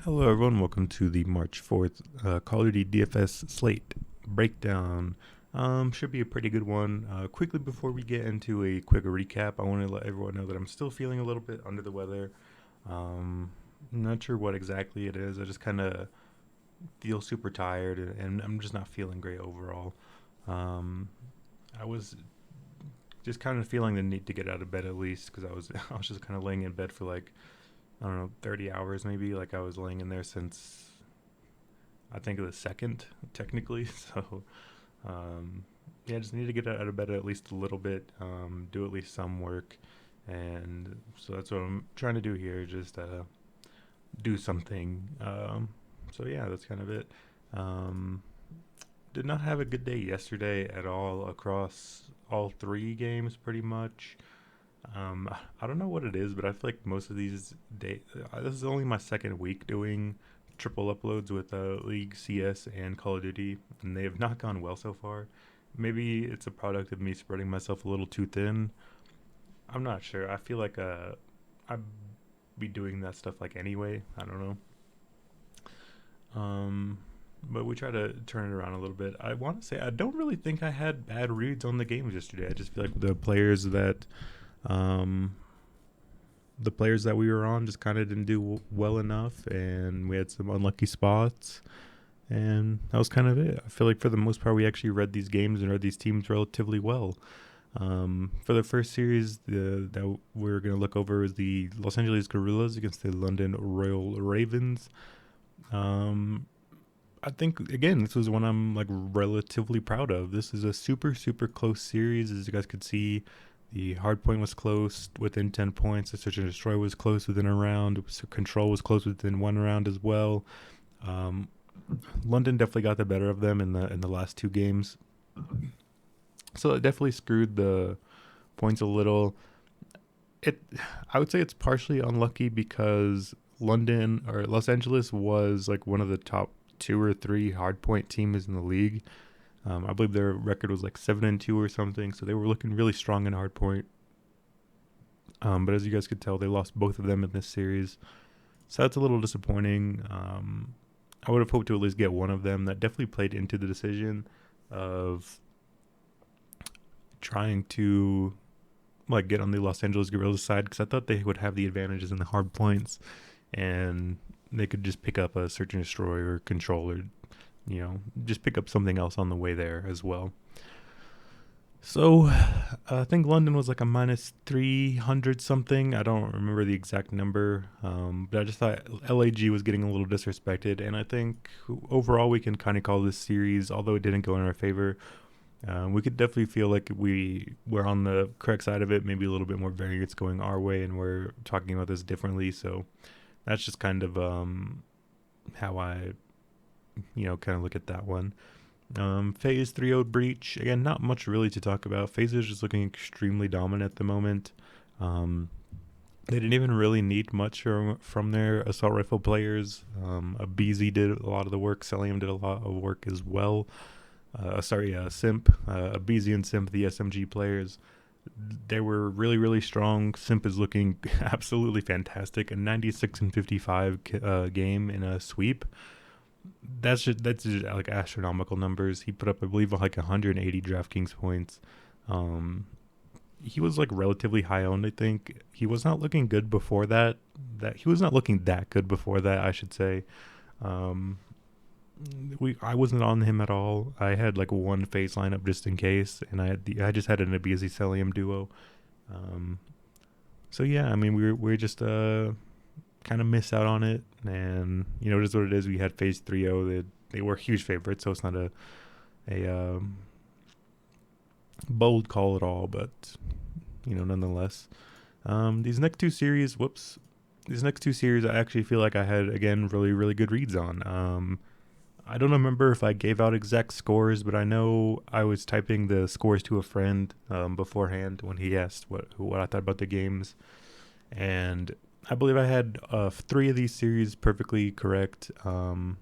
Hello, everyone. Welcome to the March 4th Call of Duty DFS Slate breakdown. Should be a pretty good one. Quickly, before we get into a quick recap, I want to let everyone know that I'm still feeling a little bit under the weather. Not sure what exactly it is. I just kind of feel super tired, and I'm just not feeling great overall. Um, I was just kind of feeling the need to get out of bed at least because I was I was just kind of laying in bed for like I don't know 30 hours maybe. Like I was laying in there since I think the second technically. So yeah, I just need to get out of bed at least a little bit, do at least some work, and so that's what I'm trying to do here. Just do something. So yeah, that's kind of it. Um, did not have a good day yesterday at all across all three games, pretty much. I don't know what it is, but I feel like most of these days, this is only my second week doing triple uploads with League, CS, and Call of Duty, and they have not gone well so far. Maybe it's a product of me spreading myself a little too thin. I'm not sure. I feel like I'd be doing that stuff like anyway. I don't know. Um, but we try to turn it around a little bit. I want to say I don't really think I had bad reads on the games yesterday. I just feel like um, the players that we were on just kind of didn't do well enough, and we had some unlucky spots, and that was kind of it. I feel like for the most part, we actually read these games and read these teams relatively well. For the first series that we're going to look over is the Los Angeles Guerrillas against the London Royal Ravens. Um, I think again, this was one I'm like relatively proud of. This is a super close series, as you guys could see. The hard point was close within 10 points. The search and destroy was close within a round. So control was close within one round as well. Um, London definitely got the better of them in the last two games. So it definitely screwed the points a little. It I would say it's partially unlucky because London or Los Angeles was like one of the top two or three hardpoint teams in the league. I believe their record was like 7-2 or something, so they were looking really strong in hardpoint. But as you guys could tell, they lost both of them in this series, so that's a little disappointing. I would have hoped to at least get one of them. That definitely played into the decision of trying to like get on the Los Angeles Guerrillas side because I thought they would have the advantages in the hard points, and they could just pick up a search and destroy or control, or just pick up something else on the way there as well. So I think London was like a minus 300 something. I don't remember the exact number, but I just thought LAG was getting a little disrespected. And I think overall we can kind of call this series, although it didn't go in our favor, we could definitely feel like we were on the correct side of it, maybe a little bit more variance going our way, and we're talking about this differently. So that's just kind of how I, kind of look at that one. Phase 3-0 breach. Again, not much really to talk about. Phase is just looking extremely dominant at the moment. They didn't even really need much from their assault rifle players. Abizi did a lot of the work. Celium did a lot of work as well. Simp. Abizi and Simp, the SMG players, they were really strong. Simp is looking absolutely fantastic. A 96-55 game in a sweep. That's just like astronomical numbers. He put up, I believe, like 180 DraftKings points. He was like relatively high owned. I think he was not looking good before that. He was not looking that good before that, I should say. I wasn't on him at all. I had like one phase lineup just in case, and I just had an Abizi Celium duo. So yeah, I mean we're just kind of miss out on it, and it is what it is. We had phase 3-0. They were huge favorites, so it's not a bold call at all, but nonetheless. These next two series, I actually feel like I had again really good reads on. I don't remember if I gave out exact scores, but I know I was typing the scores to a friend beforehand when he asked what I thought about the games, and I believe I had 3 of these series perfectly correct. The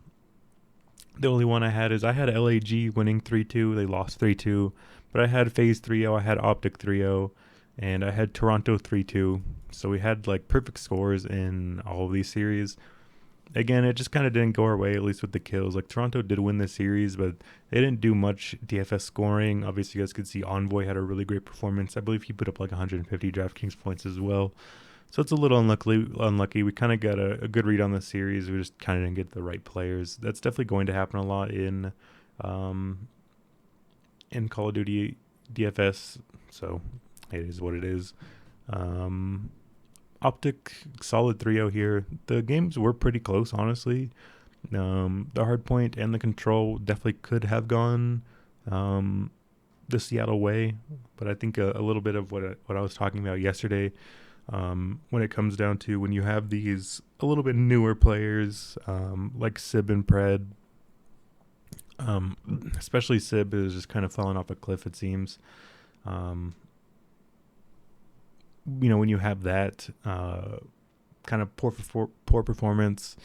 only one I had is I had LAG winning 3-2. They lost 3-2. But I had Phase 3-0, I had Optic 3-0, and I had Toronto 3-2. So we had like perfect scores in all of these series. again, it just kind of didn't go our way, at least with the kills. Like, Toronto did win the series, but they didn't do much DFS scoring. Obviously, you guys could see Envoy had a really great performance. I believe he put up like 150 DraftKings points as well. So it's a little unlucky. We kind of got a good read on the series. We just kind of didn't get the right players. That's definitely going to happen a lot um, in Call of Duty DFS. So it is what it is. Optic, solid 3-0 here. The games were pretty close, honestly. The hardpoint and the control definitely could have gone the Seattle way, but I think a little bit of what I was talking about yesterday, when it comes down to when you have these a little bit newer players like Sib and Pred, especially Sib is just kind of falling off a cliff, it seems. When you have that kind of poor performance,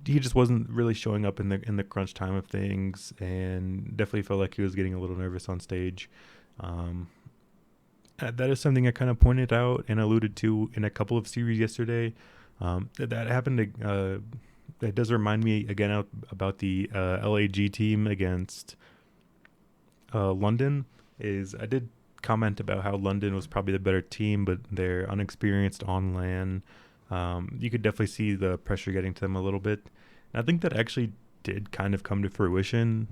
he just wasn't really showing up in the crunch time of things, and definitely felt like he was getting a little nervous on stage. That is something I kind of pointed out and alluded to in a couple of series yesterday. That happened to, that does remind me again about the LAG team against London. I did comment about how London was probably the better team, but they're unexperienced on LAN. You could definitely see the pressure getting to them a little bit. And I think that actually did kind of come to fruition,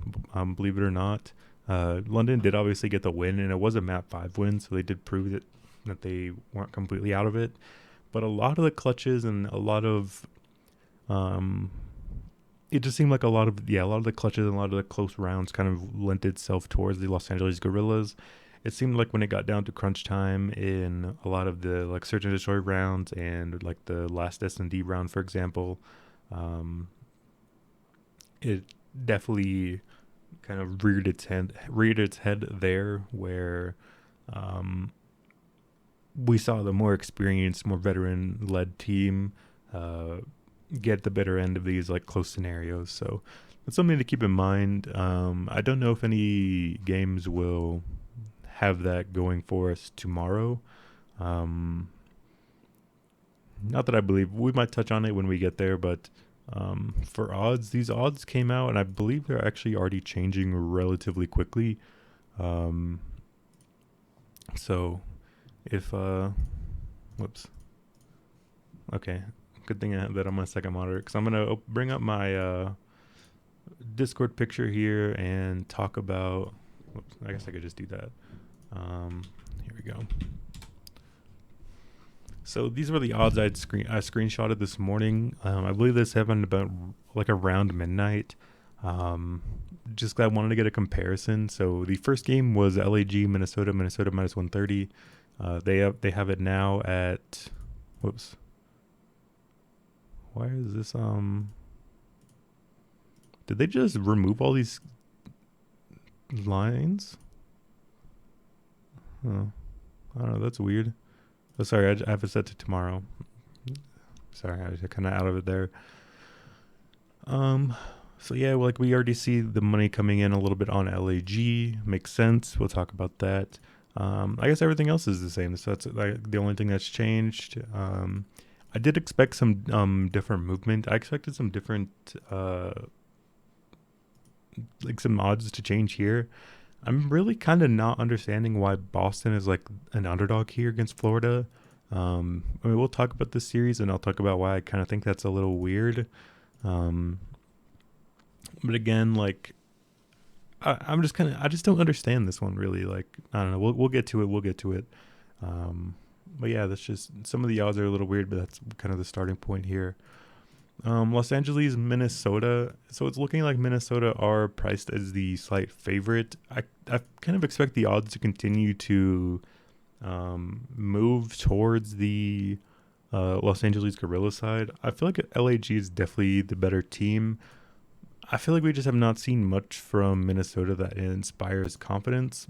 believe it or not. London did obviously get the win, and it was a map 5 win, so they did prove that they weren't completely out of it. But a lot of the clutches and a lot of it just seemed like a lot of the clutches and a lot of the close rounds kind of lent itself towards the Los Angeles Guerrillas. It seemed like when it got down to crunch time in a lot of the like search and destroy rounds and like the last S&D round, for example, it definitely kind of reared its head there, where we saw the more experienced, more veteran-led team get the better end of these like close scenarios. So that's something to keep in mind. I don't know if any games will have that going for us tomorrow. Not that I believe. We might touch on it when we get there, but for odds, these odds came out, and I believe they're actually already changing relatively quickly. So if whoops. Okay, good thing that I'm on a second monitor, because I'm gonna bring up my Discord picture here and talk about. Whoops, I guess I could just do that. Here we go. So these were the odds I screenshotted this morning. I believe this happened about like around midnight. Just I wanted to get a comparison. So the first game was LAG Minnesota minus 130. They have it now at, whoops. Why is this did they just remove all these lines? Oh, I don't know. That's weird. Oh, sorry. I have it set to tomorrow. Sorry, I was kind of out of it there. So yeah, like we already see the money coming in a little bit on LAG. Makes sense. We'll talk about that. I guess everything else is the same. So that's like the only thing that's changed. I did expect some different movement. I expected some different like some odds to change here. I'm really kind of not understanding why Boston is like an underdog here against Florida. I mean, we'll talk about this series, and I'll talk about why I kind of think that's a little weird. But again, like I just don't understand this one really. Like, I don't know. We'll get to it. But yeah, that's just some of the odds are a little weird, but that's kind of the starting point here. Los Angeles, Minnesota. So it's looking like Minnesota are priced as the slight favorite. I kind of expect the odds to continue to move towards the Los Angeles Guerrilla side. I feel like LAG is definitely the better team. I feel like we just have not seen much from Minnesota that inspires confidence.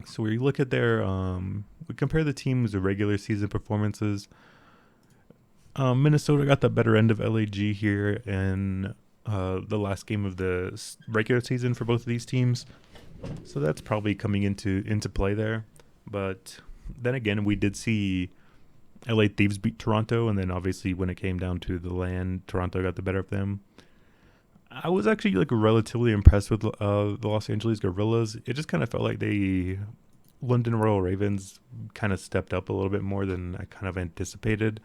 So we look at their, we compare the teams' regular season performances. Minnesota got the better end of LAG here in the last game of the regular season for both of these teams. So that's probably coming into play there. But then again, we did see LA Thieves beat Toronto, and then obviously when it came down to the land, Toronto got the better of them. I was actually like relatively impressed with the Los Angeles Guerrillas. It just kind of felt like the London Royal Ravens kind of stepped up a little bit more than I kind of anticipated.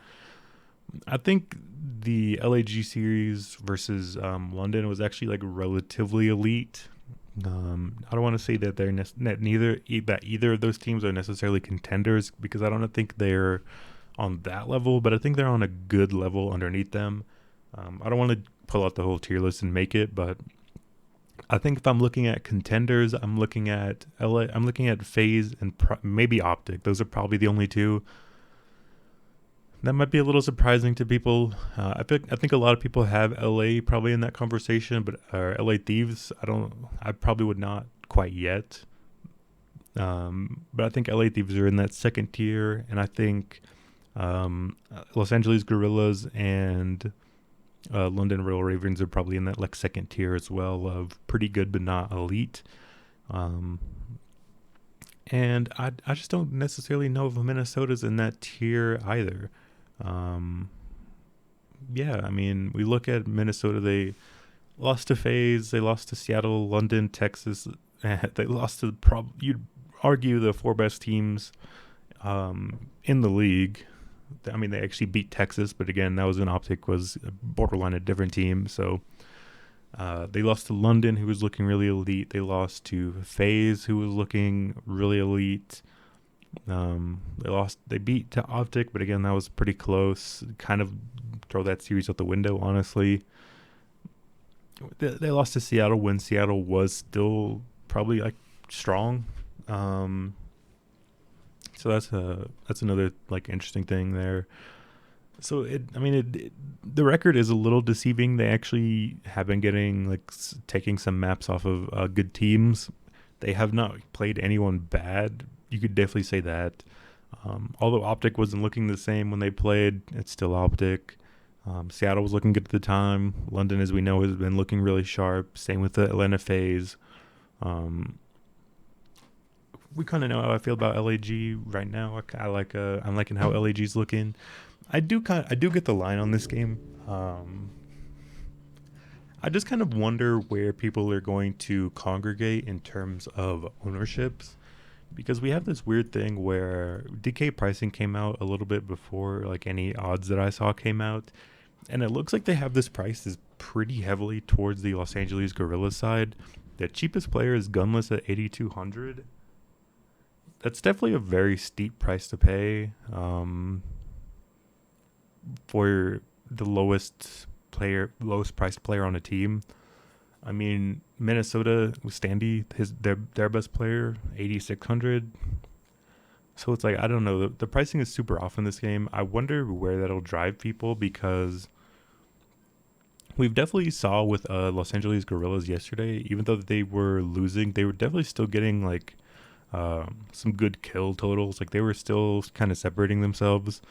I think the LAG series versus London was actually like relatively elite. I don't want to say that that either of those teams are necessarily contenders because I don't think they're on that level, but I think they're on a good level underneath them. I don't want to pull out the whole tier list and make it, but I think if I'm looking at contenders, I'm looking at LA, I'm looking at FaZe and maybe Optic. Those are probably the only two. That might be a little surprising to people. I think a lot of people have LA probably in that conversation, but LA Thieves, I probably would not quite yet. But I think LA Thieves are in that second tier, and I think Los Angeles Guerrillas and London Royal Ravens are probably in that like second tier as well of pretty good but not elite. And I just don't necessarily know if Minnesota's in that tier either. Yeah, I mean, we look at Minnesota, they lost to FaZe, they lost to Seattle, London, Texas. They lost to you'd argue the four best teams in the league. I mean, they actually beat Texas, but again, that was an Optic was borderline a different team. So they lost to London, who was looking really elite. They lost to FaZe, who was looking really elite. They beat to Optic, but again, that was pretty close. Kind of throw that series out the window, honestly. They lost to Seattle when Seattle was still probably like strong. So that's another like interesting thing there. So the record is a little deceiving. They actually have been getting like taking some maps off of good teams. They have not played anyone bad. You could definitely say that. Although Optic wasn't looking the same when they played, it's still Optic. Seattle was looking good at the time. London, as we know, has been looking really sharp. Same with the Atlanta FaZe. We kind of know how I feel about LAG right now. I'm liking how LAG's looking. I do get the line on this game. I just kind of wonder where people are going to congregate in terms of ownerships, because we have this weird thing where DK pricing came out a little bit before like any odds that I saw came out, and it looks like they have this price is pretty heavily towards the Los Angeles Guerrillas side. The cheapest player is Gunless at 8,200. That's definitely a very steep price to pay for the lowest priced player on a team. I mean, Minnesota with Standy, their best player, 8,600. So it's like, I don't know. The pricing is super off in this game. I wonder where that'll drive people, because we've definitely saw with Los Angeles Guerrillas yesterday, even though they were losing, they were definitely still getting like some good kill totals. Like they were still kind of separating themselves.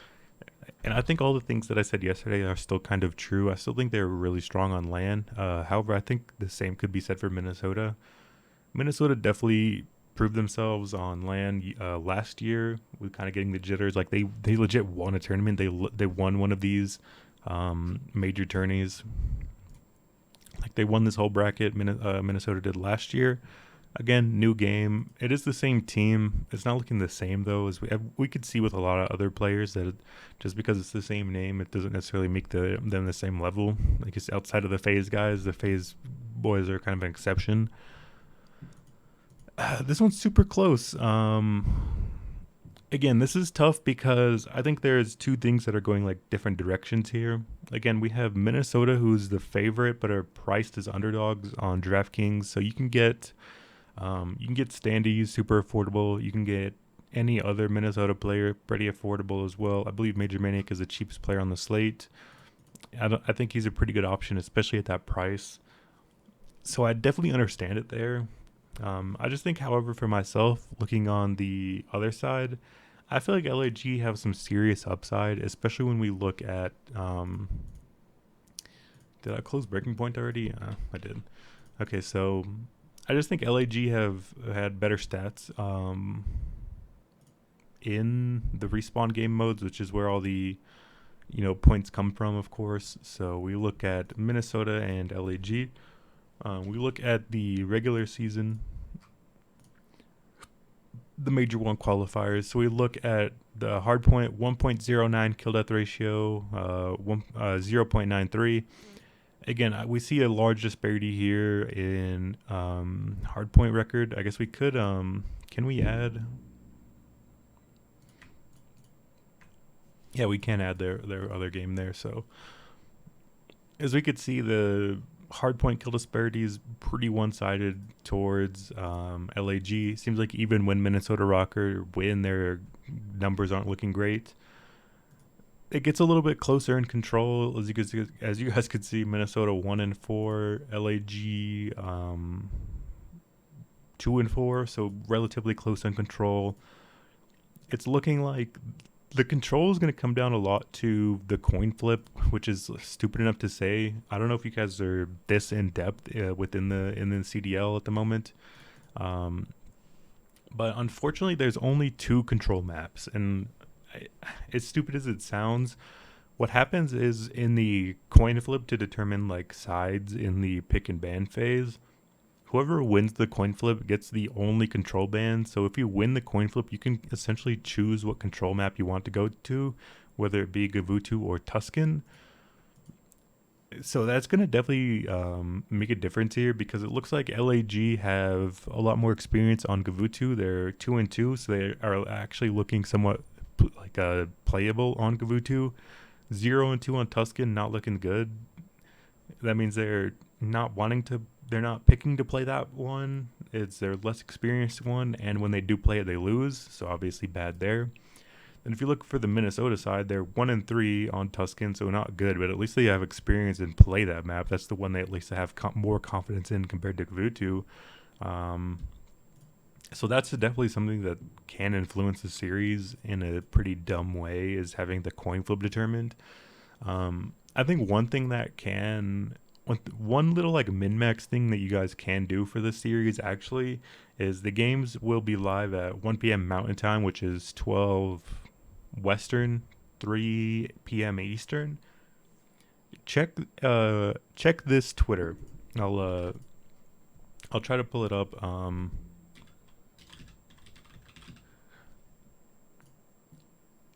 And I think all the things that I said yesterday are still kind of true. I still think they're really strong on land. However, I think the same could be said for Minnesota. Minnesota definitely proved themselves on land last year with kind of getting the jitters. Like they legit won a tournament. They won one of these major tourneys. Like they won this whole bracket. Minnesota did last year. Again, new game. It is the same team. It's not looking the same, though, as we could see with a lot of other players that just because it's the same name, it doesn't necessarily make them the same level. Like it's outside of the FaZe guys, the FaZe boys are kind of an exception. This one's super close. Again, this is tough because I think there's two things that are going like different directions here. Again, we have Minnesota, who's the favorite, but are priced as underdogs on DraftKings, so you can get Standy super affordable. You can get any other Minnesota player pretty affordable as well. I believe Major Maniac is the cheapest player on the slate. I think he's a pretty good option, especially at that price. So I definitely understand it there. I just think, however, for myself, looking on the other side, I feel like LAG have some serious upside, especially when we look at... did I close Breaking Point already? I did. Okay, so I just think LAG have had better stats in the respawn game modes, which is where all the points come from, of course. So we look at Minnesota and LAG. We look at the regular season, the Major 1 qualifiers. So we look at the hardpoint 1.09 kill death ratio, 0.93. Again, we see a large disparity here in hardpoint record. I guess we could, can we add? Yeah, we can add their other game there. So as we could see, the hardpoint kill disparity is pretty one-sided towards LAG. Seems like even when Minnesota Rocker win, their numbers aren't looking great. It gets a little bit closer in control, as you guys could see. Minnesota 1-4, LAG 2-4, so relatively close in control. It's looking like the control is going to come down a lot to the coin flip, which is stupid enough to say. I don't know if you guys are this in depth within the CDL at the moment, but unfortunately, there's only 2 control maps, and as stupid as it sounds, what happens is in the coin flip to determine like sides in the pick and ban phase, whoever wins the coin flip gets the only control band. So if you win the coin flip, you can essentially choose what control map you want to go to, whether it be Gavutu or Tuscan. So that's going to definitely make a difference here, because it looks like LAG have a lot more experience on Gavutu. They're 2-2, so they are actually looking somewhat like playable on Gavutu. 0-2 on Tuscan, not looking good. That means they're not picking to play that one. It's their less experienced one, and when they do play it, they lose. So obviously bad there. And if you look for the Minnesota side, they're 1-3 on Tuscan, so not good, but at least they have experience and play that map. That's the one they at least have more confidence in compared to Gavutu. So that's definitely something that can influence the series in a pretty dumb way, is having the coin flip determined. I think one thing that one little like min-max thing that you guys can do for this series actually is the games will be live at 1 p.m. Mountain Time, which is 12 Western, 3 p.m. Eastern. Check this Twitter. I'll try to pull it up.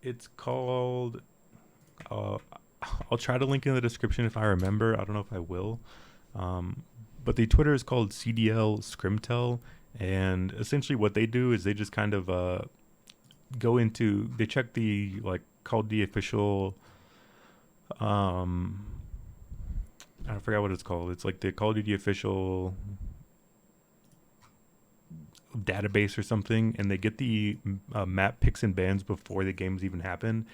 It's called, I'll try to link in the description if I remember. I don't know if I will. But the Twitter is called CDL Scrimtel. And essentially what they do is they just kind of they check called the official, I forgot what it's called. It's like the Call of Duty official database or something, and they get the map picks and bans before the games even happen.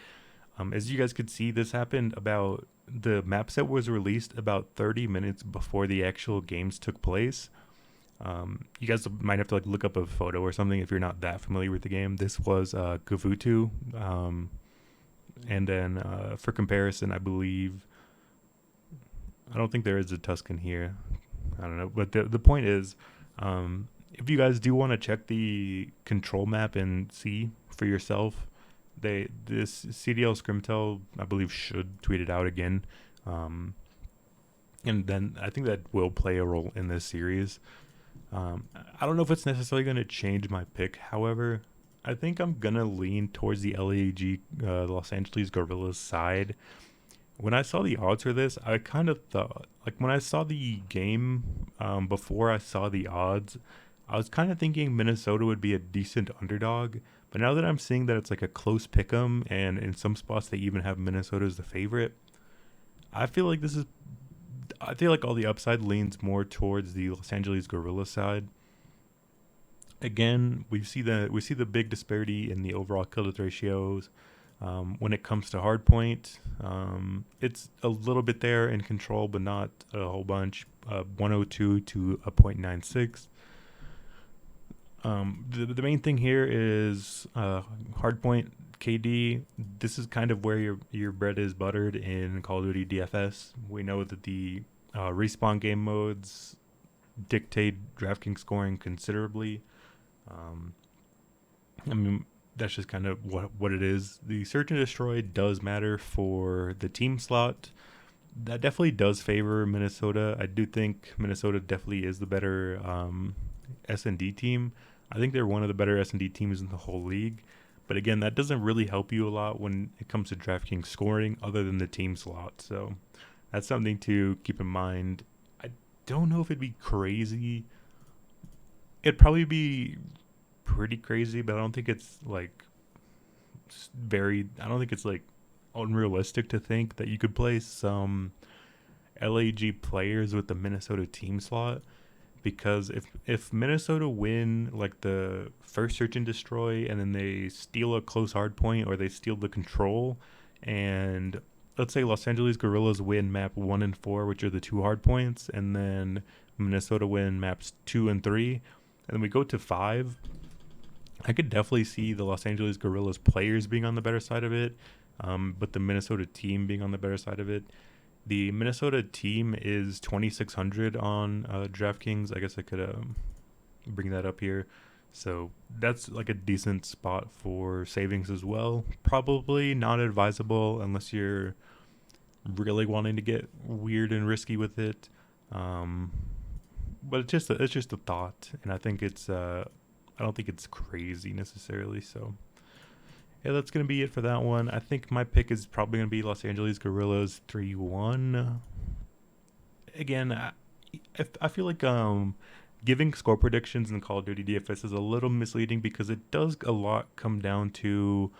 As you guys could see, this happened about, the map set was released about 30 minutes before the actual games took place. You guys might have to look up a photo or something if you're not that familiar with the game. This was Gavutu, and then for comparison, I don't think there is a Tuscan here. I don't know, but the point is, if you guys do want to check the control map and see for yourself, this CDL Scrimtel, I believe, should tweet it out again. And then I think that will play a role in this series. I don't know if it's necessarily going to change my pick. However, I think I'm going to lean towards the LAG, Los Angeles Guerrillas side. When I saw the odds for this, I kind of thought, when I saw the game before I saw the odds, I was kind of thinking Minnesota would be a decent underdog. But now that I'm seeing that it's like a close pick'em, and in some spots they even have Minnesota as the favorite, I feel like all the upside leans more towards the Los Angeles Guerrillas side. Again, we see the big disparity in the overall kill death ratios. When it comes to hardpoint, it's a little bit there in control, but not a whole bunch. 102 to a 0.96. The main thing here is hardpoint KD. This is kind of where your bread is buttered in Call of Duty DFS. We know that the respawn game modes dictate DraftKings scoring considerably. that's just kind of what it is. The search and destroy does matter for the team slot. That definitely does favor Minnesota. I do think Minnesota definitely is the better S&D team. I think they're one of the better S&D teams in the whole league. But again, that doesn't really help you a lot when it comes to DraftKings scoring other than the team slot. So that's something to keep in mind. I don't know if it'd be crazy. It'd probably be pretty crazy, but I don't think it's like I don't think it's like unrealistic to think that you could play some LAG players with the Minnesota team slot, because if Minnesota win like the first search and destroy and then they steal a close hard point or they steal the control, and let's say Los Angeles Guerrillas win map 1 and 4, which are the two hard points, and then Minnesota win maps 2 and 3, and then we go to 5, I could definitely see the Los Angeles Guerrillas players being on the better side of it, but the Minnesota team being on the better side of it. The Minnesota team is 2,600 on DraftKings. I guess I could bring that up here. So that's like a decent spot for savings as well. Probably not advisable unless you're really wanting to get weird and risky with it. But it's just a thought, and I think I don't think it's crazy necessarily. So yeah, that's going to be it for that one. I think my pick is probably going to be Los Angeles Guerrillas 3-1. Again, I feel like giving score predictions in Call of Duty DFS is a little misleading because it does a lot come down to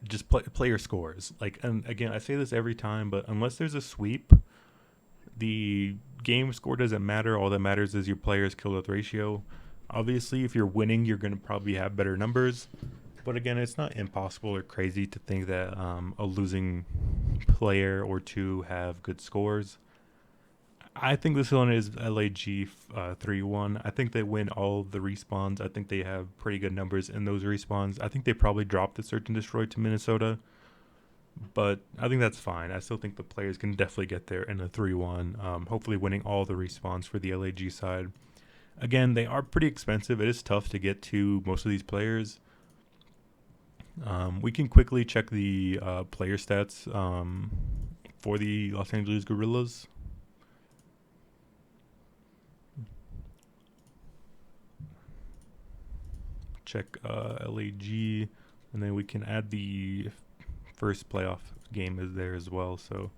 just player scores. Like, and again, I say this every time, but unless there's a sweep, the game score doesn't matter. All that matters is your players kill death ratio. Obviously, if you're winning, you're going to probably have better numbers. But again, it's not impossible or crazy to think that a losing player or two have good scores. I think this one is LAG 3-1. I think they win all the respawns. I think they have pretty good numbers in those respawns. I think they probably dropped the search and destroy to Minnesota, but I think that's fine. I still think the players can definitely get there in a 3-1, hopefully winning all the respawns for the LAG side. Again, they are pretty expensive. It is tough to get to most of these players. We can quickly check the player stats for the Los Angeles Guerrillas. Check LAG, and then we can add the first playoff game is there as well. So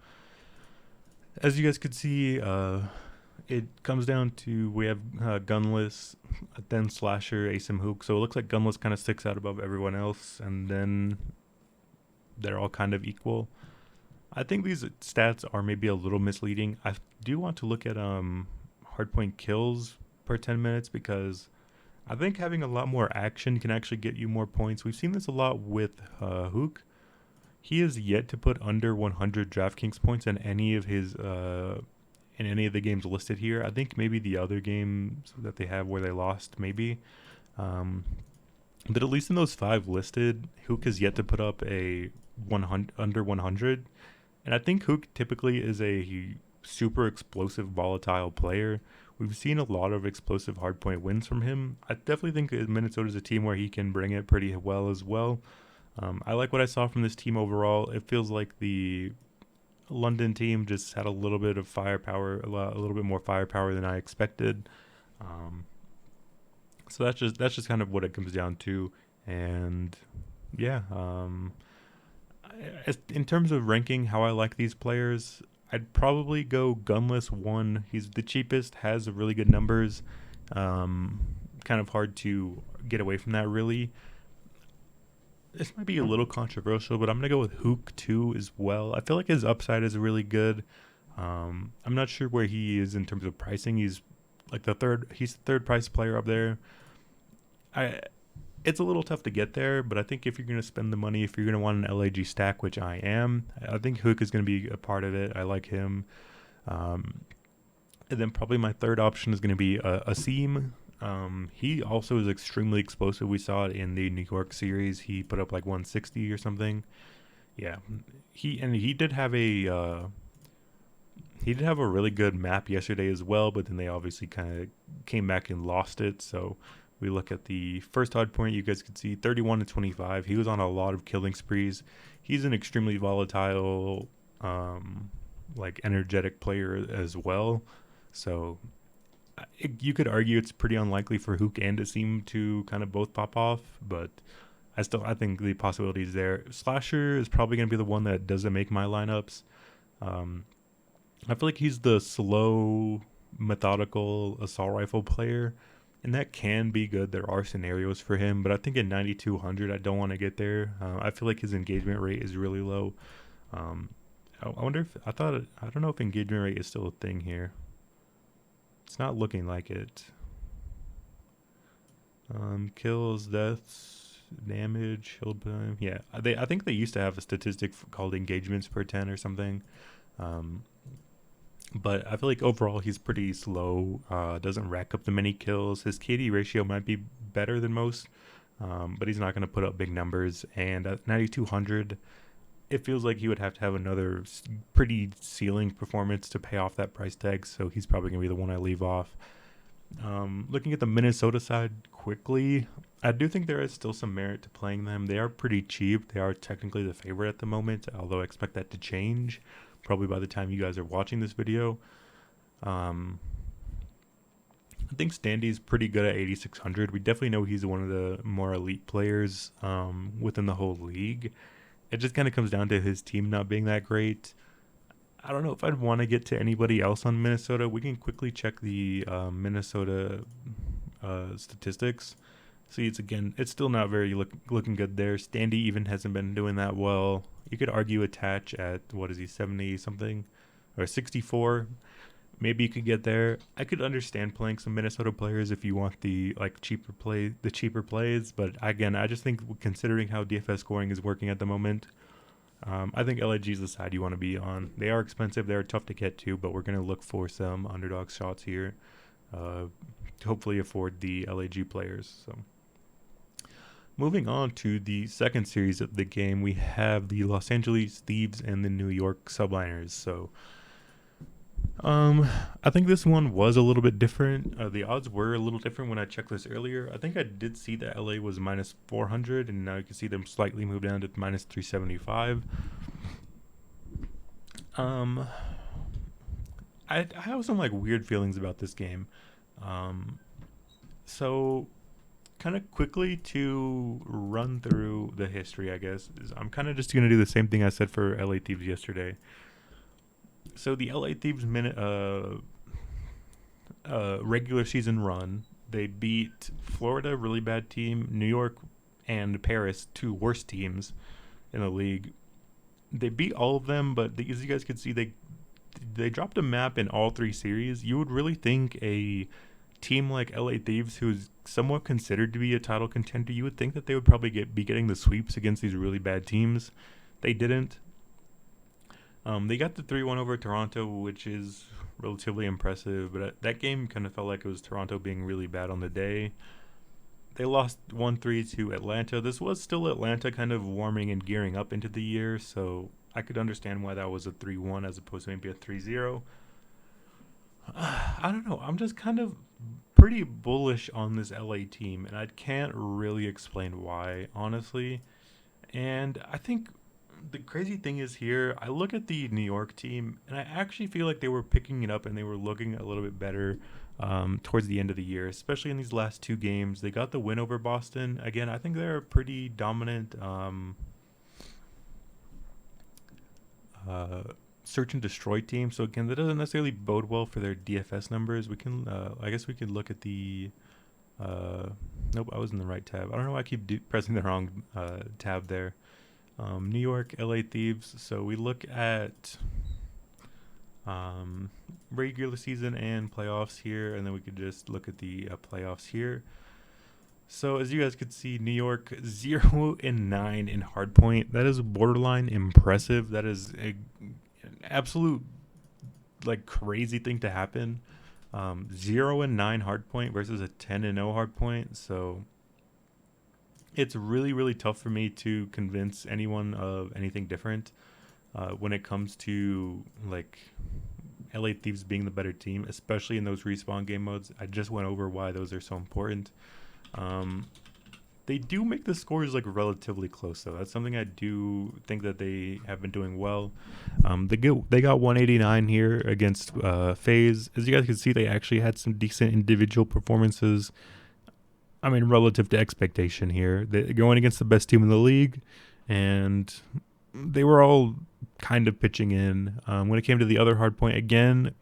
as you guys could see, it comes down to we have Gunless, then Slasher, Asim Hook. So it looks like Gunless kind of sticks out above everyone else, and then they're all kind of equal. I think these stats are maybe a little misleading. I do want to look at hardpoint kills per 10 minutes because I think having a lot more action can actually get you more points. We've seen this a lot with Hook. He is yet to put under 100 DraftKings points in any of his in any of the games listed here. I think maybe the other games that they have where they lost, maybe. But at least in those 5 listed, Hook has yet to put up a 100 under 100. And I think Hook typically is a super explosive, volatile player. We've seen a lot of explosive hardpoint wins from him. I definitely think Minnesota's a team where he can bring it pretty well as well. I like what I saw from this team overall. It feels like the London team just had a little bit of firepower, a little bit more firepower than I expected. So that's just kind of what it comes down to. And yeah, in terms of ranking how I like these players, I'd probably go Gunless 1. He's the cheapest, has really good numbers. Kind of hard to get away from that, really. This might be a little controversial, but I'm going to go with Hook 2 as well. I feel like his upside is really good. I'm not sure where he is in terms of pricing. He's like the third price player up there. It's a little tough to get there, but I think if you're going to spend the money, if you're going to want an LAG stack, which I am, I think Hook is going to be a part of it. I like him. And then probably my third option is going to be Asim. He also is extremely explosive. We saw it in the New York series. He put up like 160 or something. Yeah, he did have a really good map yesterday as well, but then they obviously kind of came back and lost it. So We look at the first hard point, you guys could see 31 to 25. He was on a lot of killing sprees. He's an extremely volatile, like energetic player as well. So you could argue it's pretty unlikely for Hook and Asim to kind of both pop off, but I think the possibility is there. Slasher is probably going to be the one that doesn't make my lineups. Um, I feel like he's the slow, methodical assault rifle player, and that can be good. There are scenarios for him, but I think at 9,200, I don't want to get there. I feel like his engagement rate is really low. I wonder if I don't know if engagement rate is still a thing here. It's not looking like it. Kills, deaths, damage, healed time. Yeah, I think they used to have a statistic called engagements per 10 or something. But I feel like overall he's pretty slow. Doesn't rack up the many kills. His KD ratio might be better than most, but he's not going to put up big numbers. And at 9,200, it feels like he would have to have another pretty ceiling performance to pay off that price tag. So he's probably going to be the one I leave off. Looking at the Minnesota side quickly, I do think there is still some merit to playing them. They are pretty cheap. They are technically the favorite at the moment, although I expect that to change probably by the time you guys are watching this video. I think Standy's pretty good at 8,600. We definitely know he's one of the more elite players within the whole league. It just kind of comes down to his team not being that great. I don't know if I'd want to get to anybody else on Minnesota. We can quickly check the Minnesota statistics. See, it's still not very looking good there. Standy even hasn't been doing that well. You could argue attach at, 70 something or 64. Maybe you could get there. I could understand playing some Minnesota players if you want the cheaper plays. But again, I just think considering how DFS scoring is working at the moment, I think LAG is the side you want to be on. They are expensive. They are tough to get to, but we're going to look for some underdog shots here to hopefully afford the LAG players. So, moving on to the second series of the game, we have the Los Angeles Thieves and the New York Subliners. So, I think this one was a little bit different. The odds were a little different when I checked this earlier. I think I did see that LA was minus 400, and now you can see them slightly move down to minus 375. I have some weird feelings about this game. So kind of quickly to run through the history, I guess, is I'm kind of just going to do the same thing I said for LA Thieves yesterday. So the LA Thieves regular season run, they beat Florida, really bad team, New York, and Paris, two worst teams in the league. They beat all of them, but as you guys could see, they dropped a map in all three series. You would really think a team like LA Thieves, who's somewhat considered to be a title contender, you would think that they would probably be getting the sweeps against these really bad teams. They didn't. They got the 3-1 over Toronto, which is relatively impressive, but that game kind of felt like it was Toronto being really bad on the day. They lost 1-3 to Atlanta. This was still Atlanta kind of warming and gearing up into the year, so I could understand why that was a 3-1 as opposed to maybe a 3-0. I don't know. I'm just kind of pretty bullish on this LA team, and I can't really explain why, honestly. And I think the crazy thing is here, I look at the New York team, and I actually feel like they were picking it up and they were looking a little bit better towards the end of the year, especially in these last two games. They got the win over Boston. Again, I think they're a pretty dominant search and destroy team. So again, that doesn't necessarily bode well for their DFS numbers. We can, I guess we could look at the, nope, I was in the right tab. I don't know why I keep pressing the wrong tab there. New York, LA Thieves. So we look at regular season and playoffs here, and then we could just look at the playoffs here. So as you guys could see, New York 0-9 in hardpoint. That is borderline impressive. That is an absolute crazy thing to happen. 0-9 hardpoint versus a 10-0 hardpoint. So it's really, really tough for me to convince anyone of anything different when it comes to LA Thieves being the better team, especially in those respawn game modes. I just went over why those are so important. Um, they do make the scores like relatively close though. That's something I do think that they have been doing well. They got 189 here against FaZe. As you guys can see, they actually had some decent individual performances. I mean, relative to expectation here, they're going against the best team in the league, and they were all kind of pitching in. When it came to the other hard point, again,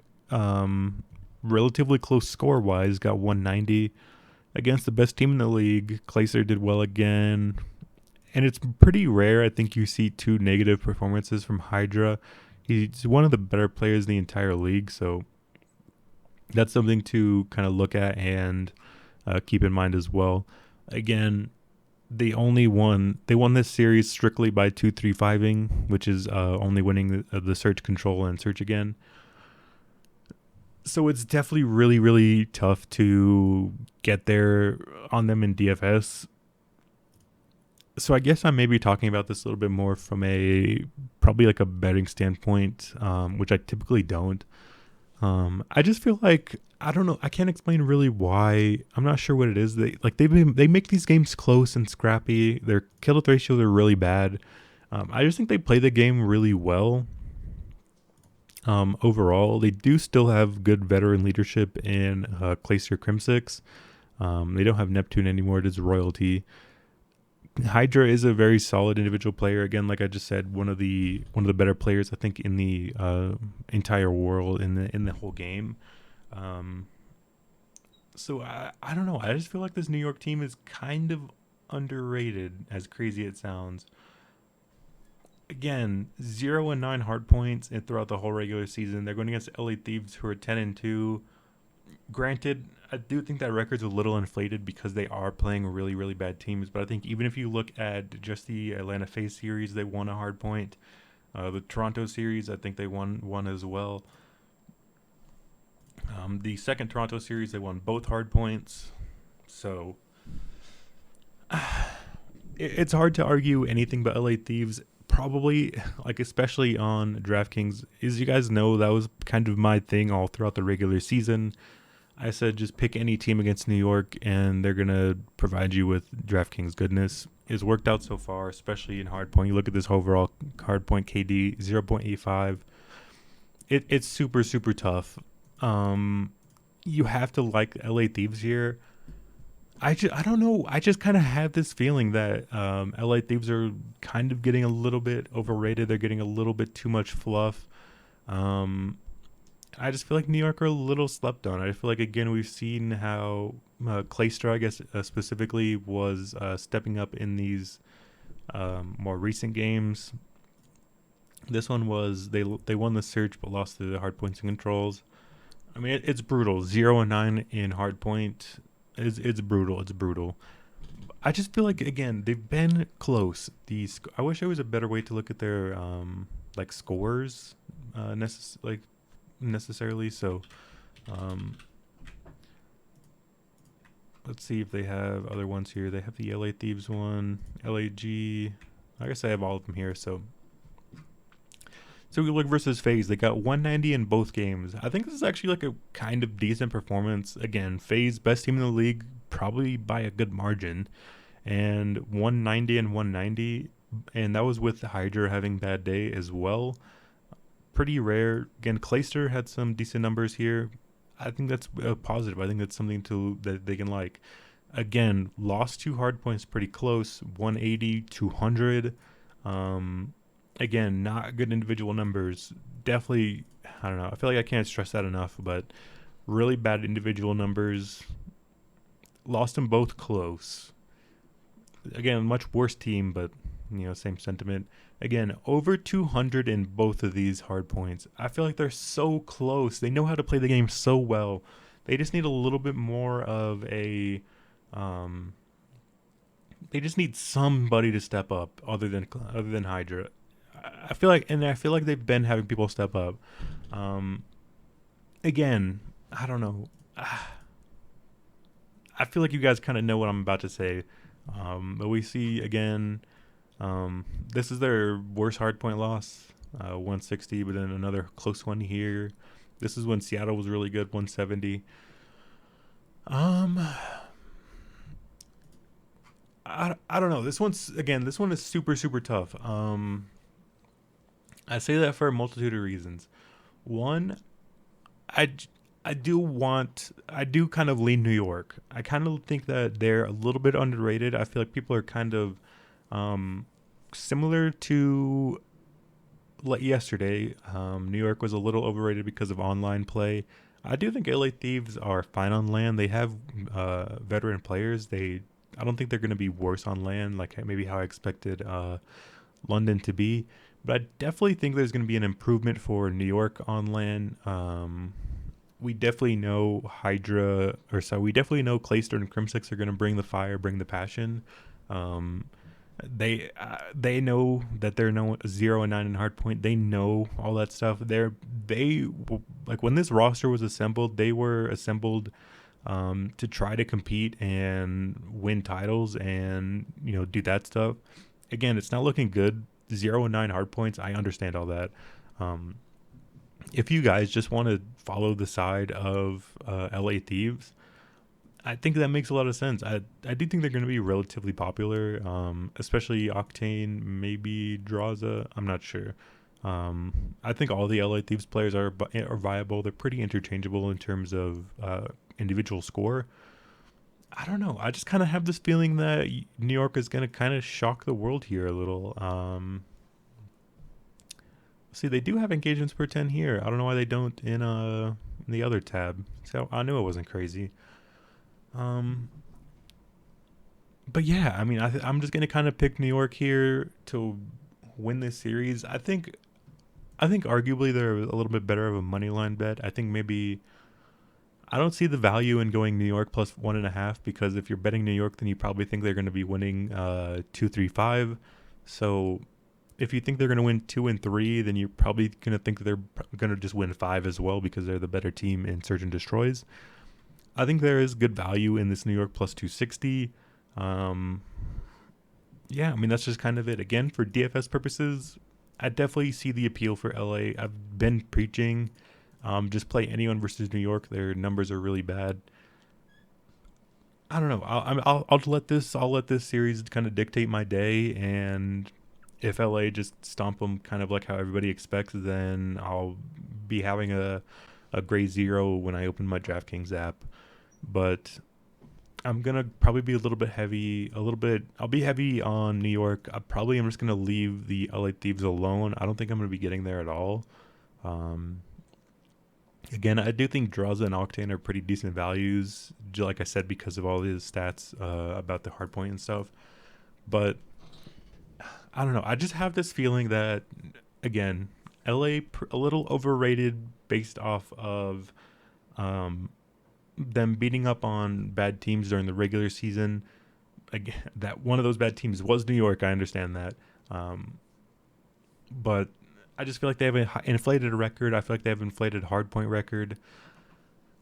relatively close score wise, got 190 against the best team in the league. Clayster did well again, and it's pretty rare. I think you see two negative performances from Hydra. He's one of the better players in the entire league, so that's something to kind of look at and keep in mind as well. Again, they won this series strictly by 2-3-5ing, which is only winning the search control and search again. So it's definitely really, really tough to get there on them in DFS. So I guess I may be talking about this a little bit more from a probably like a betting standpoint, which I typically don't. I just feel like I don't know. I can't explain really why. I'm not sure what it is. They make these games close and scrappy. Their kill death ratios are really bad. I just think they play the game really well. Overall, they do still have good veteran leadership in Clayster Crimsix. They don't have Neptune anymore. It is royalty. Hydra is a very solid individual player. Again, like I just said, one of the better players I think in the entire world in the whole game. So I don't know. I just feel like this New York team is kind of underrated, as crazy it sounds. Again, 0-9 hard points and throughout the whole regular season. They're going against LA Thieves, who are 10-2. Granted, I do think that record's a little inflated because they are playing really, really bad teams. But I think even if you look at just the Atlanta FaZe series, they won a hard point. The Toronto series, I think they won one as well. The second Toronto series, they won both hard points. So it's hard to argue anything but LA Thieves. Probably, like especially on DraftKings, as you guys know, that was kind of my thing all throughout the regular season. I said just pick any team against New York, and they're gonna provide you with DraftKings goodness. It's worked out so far, especially in hardpoint. You look at this overall hardpoint KD 0.85. It's super super tough. You have to like LA Thieves here. I don't know. I just kind of have this feeling that LA Thieves are kind of getting a little bit overrated. They're getting a little bit too much fluff. I just feel like New York are a little slept on. I feel like, again, we've seen how Clayster, I guess, specifically was stepping up in these more recent games. This one was they won the search but lost the hard points and controls. I mean, it's brutal. 0-9 in hard point. It's brutal. It's brutal. I just feel like, again, they've been close. I wish there was a better way to look at their like scores necessarily. So let's see if they have other ones here. They have the LA Thieves one, LAG. I guess I have all of them here. So we look versus FaZe. They got 190 in both games. I think this is actually like a kind of decent performance. Again, FaZe, best team in the league, probably by a good margin. And 190 and 190. And that was with Hydra having bad day as well. Pretty rare. Again, Clayster had some decent numbers here. I think that's a positive. I think that's something that they can like. Again, lost 2 hard points pretty close. 180, 200. Again, not good individual numbers. Definitely, I don't know. I feel like I can't stress that enough, but really bad individual numbers. Lost them both close. Again, much worse team, but, same sentiment. Again, over 200 in both of these hard points. I feel like they're so close. They know how to play the game so well. They just need a little bit more of a... they just need somebody to step up other than Hydra. I feel like they've been having people step up. Again, I don't know. I feel like you guys kind of know what I'm about to say. But we see again, this is their worst hardpoint loss, 160, but then another close one here. This is when Seattle was really good, 170. I don't know. This one is super super tough. I say that for a multitude of reasons. One, I I do kind of lean New York. I kind of think that they're a little bit underrated. I feel like people are kind of um, similar to like yesterday. New York was a little overrated because of online play. I do think LA Thieves are fine on land. They have veteran players. I don't think they're going to be worse on land, like maybe how I expected London to be. But I definitely think there's going to be an improvement for New York on land. We definitely know we definitely know Clayster and Crimsix are going to bring the fire, bring the passion. Um, they know that they're no 0-9 in hardpoint. They know all that stuff. They like when this roster was assembled, they were assembled to try to compete and win titles and do that stuff. Again, it's not looking good. 0-9 hardpoints. I understand all that. Um, if you guys just want to follow the side of LA Thieves, I think that makes a lot of sense. I do think they're going to be relatively popular, especially Octane, maybe Draza. I'm not sure. I think all the LA Thieves players are viable. They're pretty interchangeable in terms of individual score. I don't know. I just kind of have this feeling that New York is going to kind of shock the world here a little. See, they do have engagements per 10 here. I don't know why they don't in the other tab. So I knew it wasn't crazy. Um, but yeah, I mean, I'm just gonna kind of pick New York here to win this series. I think arguably they're a little bit better of a money line bet. I think maybe I don't see the value in going New York plus 1.5 because if you're betting New York, then you probably think they're going to be winning 2-3-5. So if you think they're going to win 2 and 3, then you're probably going to think they're going to just win 5 as well because they're the better team in Surge and Destroys. I think there is good value in this New York plus 260. Um, yeah, I mean, that's just kind of it. Again, for DFS purposes, I definitely see the appeal for LA. I've been preaching. Just play anyone versus New York. Their numbers are really bad. I don't know. I'll let this series kind of dictate my day, and if LA just stomp them kind of like how everybody expects, then I'll be having a gray zero when I open my DraftKings app. But I'm gonna probably be a little bit heavy. I'll be heavy on New York. I'm just gonna leave the LA Thieves alone. I don't think I'm gonna be getting there at all. Um, Again, I do think Draza and Octane are pretty decent values, like I said, because of all his stats about the hardpoint and stuff. But I don't know. I just have this feeling that, again, LA a little overrated based off of um, them beating up on bad teams during the regular season. Again, that one of those bad teams was New York. I understand that, but I just feel like they have an inflated record. I feel like they have an inflated hardpoint record.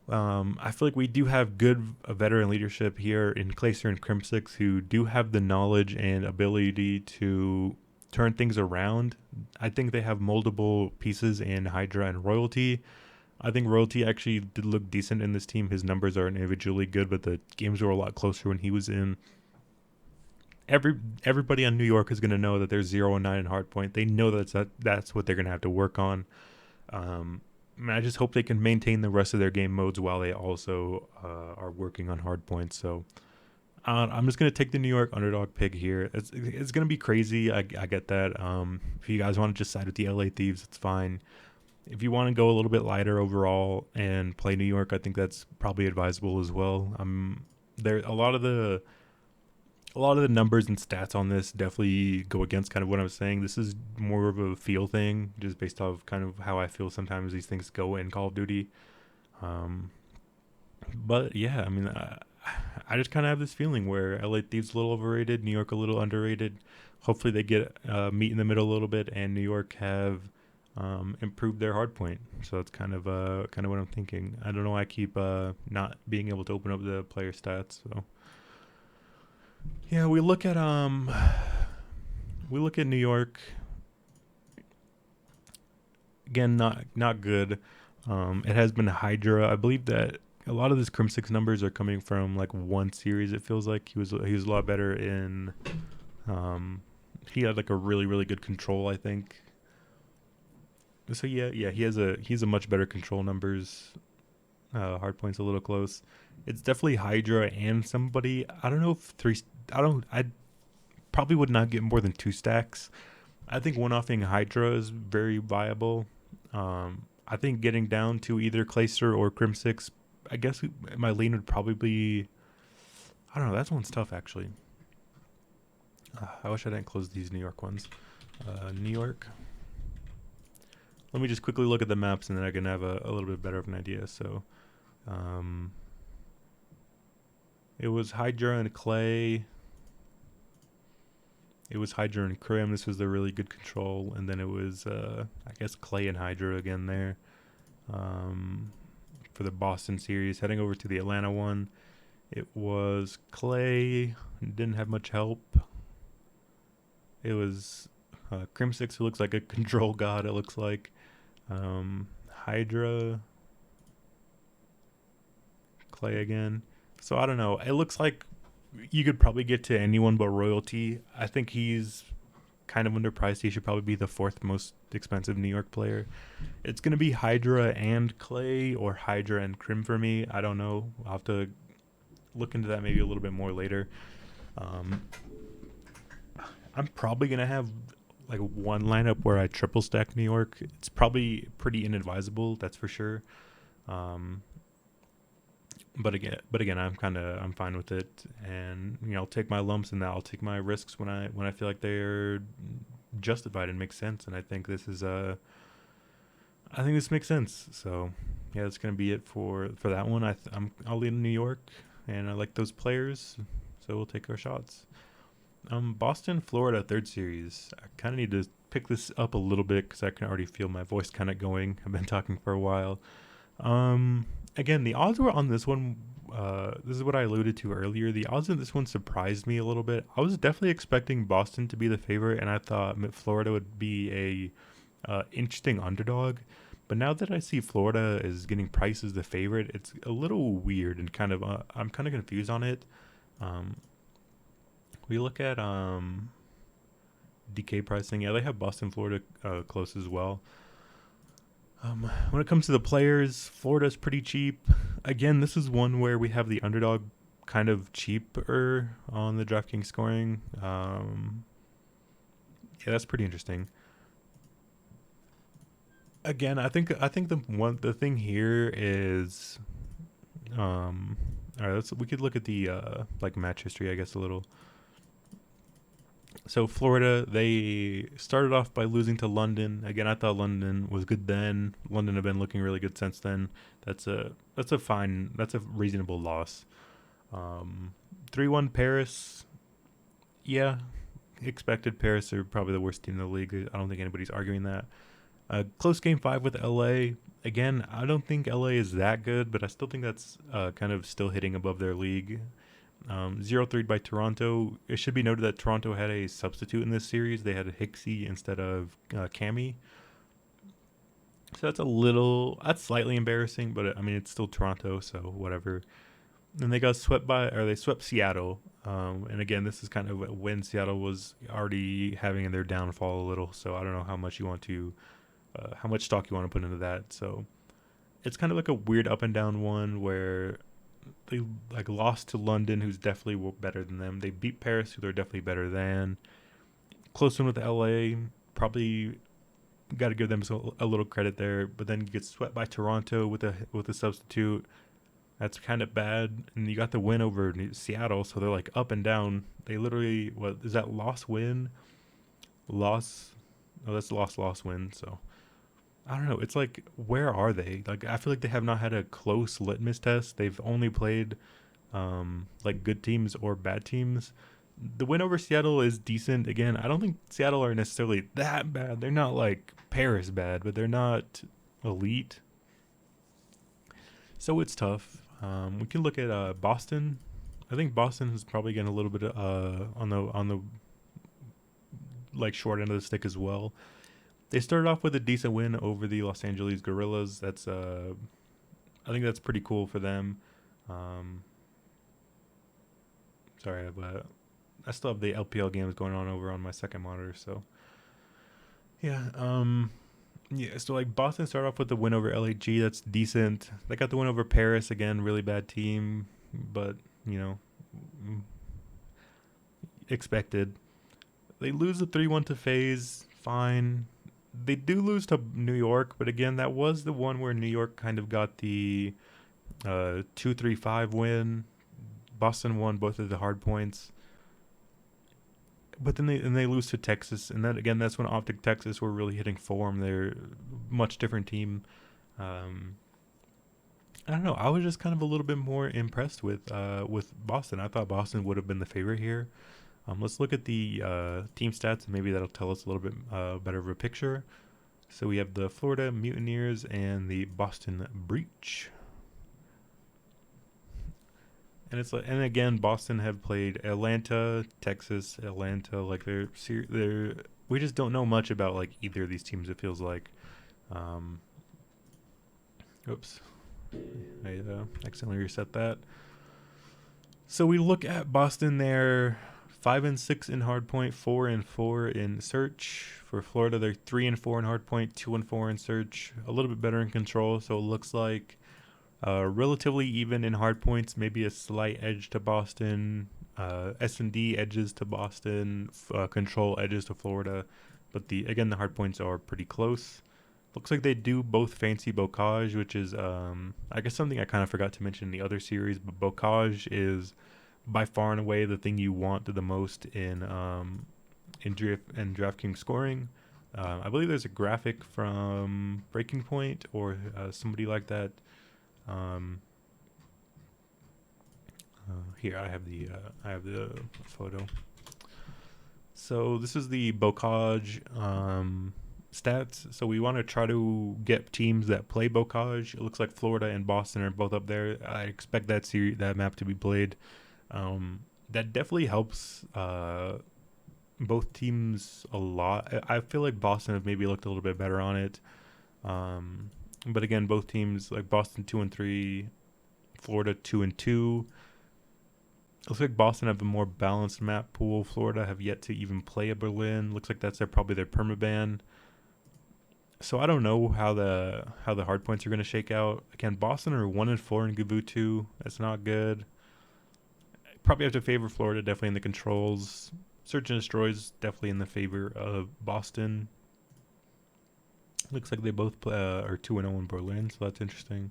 I feel like we do have good veteran leadership here in Clayster and Crimsix who do have the knowledge and ability to turn things around. I think they have multiple pieces in Hydra and Royalty. I think Royalty actually did look decent in this team. His numbers are individually good, but the games were a lot closer when he was in. Everybody on New York is going to know that there's 0-9 in hardpoint. They know that's what they're going to have to work on. I just hope they can maintain the rest of their game modes while they also are working on hardpoints. So I'm just going to take the New York underdog pick here. It's going to be crazy. I get that. If you guys want to just side with the LA Thieves, it's fine. If you want to go a little bit lighter overall and play New York, I think that's probably advisable as well. There a lot of the numbers and stats on this definitely go against kind of what I was saying. This is more of a feel thing, just based off kind of how I feel sometimes these things go in Call of Duty. But yeah, I mean, I just kind of have this feeling where LA Thieves a little overrated, New York a little underrated. Hopefully they get meet in the middle a little bit, and New York have improved their hard point. So that's kind of what I'm thinking. I don't know why I keep not being able to open up the player stats. So yeah, we look at New York again. Not good. It has been Hydra. I believe that a lot of his Crim Six numbers are coming from like one series. It feels like he was a lot better in. Um, he had like a really good control, I think. So yeah, he's a much better control numbers. Hard points a little close. It's definitely Hydra and somebody. I don't know if three. I don't. I probably would not get more than 2 stacks. I think one-offing Hydra is very viable. I think getting down to either Clayster or Crim Six. I guess my lean would probably be. I don't know. That one's tough actually. I wish I didn't close these New York ones. New York. Let me just quickly look at the maps and then I can have a little bit better of an idea. So, it was Hydra and Clay. It was Hydra and Crim. This was the really good control. And then it was, I guess, Clay and Hydra again there. For the Boston series. Heading over to the Atlanta one. It was Clay. Didn't have much help. It was Crim Six, who looks like a control god, it looks like. Hydra. Clay again. So I don't know. It looks like you could probably get to anyone but Royalty. I think he's kind of underpriced. He should probably be the 4th most expensive New York player. It's going to be Hydra and Clay or Hydra and Crim for me. I don't know. I'll have to look into that maybe a little bit more later. I'm probably going to have like one lineup where I triple stack New York. It's probably pretty inadvisable, that's for sure. But again, I'm fine with it, and I'll take my lumps and I'll take my risks when I feel like they're justified and make sense. And I think this makes sense. So yeah, that's gonna be it for that one. I'll lead in New York, and I like those players, so we'll take our shots. Boston, Florida, 3rd series. I kind of need to pick this up a little bit because I can already feel my voice kind of going. I've been talking for a while. Again, the odds were on this one. This is what I alluded to earlier. The odds in this one surprised me a little bit. I was definitely expecting Boston to be the favorite, and I thought Florida would be a interesting underdog. But now that I see Florida is getting priced as the favorite, it's a little weird and kind of I'm kind of confused on it. We look at DK pricing. Yeah, they have Boston, Florida close as well. When it comes to the players, Florida's pretty cheap. Again, this is one where we have the underdog kind of cheaper on the DraftKings scoring. Yeah, that's pretty interesting. Again, I think the thing here is, all right. We could look at the like match history, I guess, a little. So Florida, they started off by losing to London. Again, I thought London was good then. London have been looking really good since then. That's a reasonable loss. 3-1 Paris. Yeah, expected. Paris are probably the worst team in the league. I don't think anybody's arguing that. Close game 5 with LA. Again, I don't think LA is that good, but I still think that's kind of still hitting above their league. 0-3 by Toronto. It should be noted that Toronto had a substitute in this series. They had a Hicksy instead of Cammy. So that's slightly embarrassing, but I mean, it's still Toronto, so whatever. And they swept Seattle. And again, this is kind of when Seattle was already having their downfall a little. So I don't know how much how much stock you want to put into that. So it's kind of like a weird up and down one where they like lost to London, who's definitely better than them. They beat Paris, who they're definitely better than. Close one with LA, probably got to give them a little credit there. But then you get swept by Toronto with a substitute. That's kind of bad. And you got the win over Seattle, so they're like up and down. They literally, what is that, loss win? Loss? Oh, that's loss win. So I don't know. It's like, where are they? Like, I feel like they have not had a close litmus test. They've only played like good teams or bad teams. The win over Seattle is decent. Again, I don't think Seattle are necessarily that bad. They're not like Paris bad, but they're not elite. So it's tough. We can look at Boston. I think Boston is probably getting a little bit on the like short end of the stick as well. They started off with a decent win over the Los Angeles Guerrillas. That's I think that's pretty cool for them. Um, sorry, but I still have the LPL games going on over on my second monitor. So yeah, yeah. So like Boston started off with the win over LAG. That's decent. They got the win over Paris again. Really bad team, but you know, mm, expected. They lose the 3-1 to FaZe. Fine. They do lose to New York, but again, that was the one where New York kind of got the 2-3-5 win. Boston won both of the hard points. But then they lose to Texas, and that again, that's when Optic Texas were really hitting form. They're a much different team. Um, I don't know. I was just kind of a little bit more impressed with Boston. I thought Boston would have been the favorite here. Let's look at the team stats, and maybe that'll tell us a little bit better of a picture. So we have the Florida Mutineers and the Boston Breach. And it's like, and again, Boston have played Atlanta, Texas, Atlanta. Like they're we just don't know much about like either of these teams. It feels like, um, oops, I accidentally reset that. So we look at Boston. They're 5-6 in hardpoint, 4-4 in search. For Florida, they're 3-4 in hardpoint, 2-4 in search. A little bit better in control. So it looks like relatively even in hard points, maybe a slight edge to Boston. S&D edges to Boston, control edges to Florida. But the hard points are pretty close. Looks like they do both fancy bocage, which is I guess something I kind of forgot to mention in the other series. But bocage is by far and away the thing you want the most in DraftKings scoring. I believe there's a graphic from Breaking Point or somebody like that. Here I have the photo. So this is the bocage stats. So we want to try to get teams that play bocage. It looks like Florida and Boston are both up there. I expect that map to be played. That definitely helps both teams a lot. I feel like Boston have maybe looked a little bit better on it. But again, both teams, like Boston 2-3, Florida 2-2. Looks like Boston have a more balanced map pool. Florida have yet to even play a Berlin. Looks like that's probably their permaban. So I don't know how the hard points are going to shake out. Again, Boston are 1-4 in Gavutu. That's not good. Probably have to favor Florida, definitely in the controls. Search and Destroy is definitely in the favor of Boston. Looks like they both are 2-0 in Berlin, so that's interesting.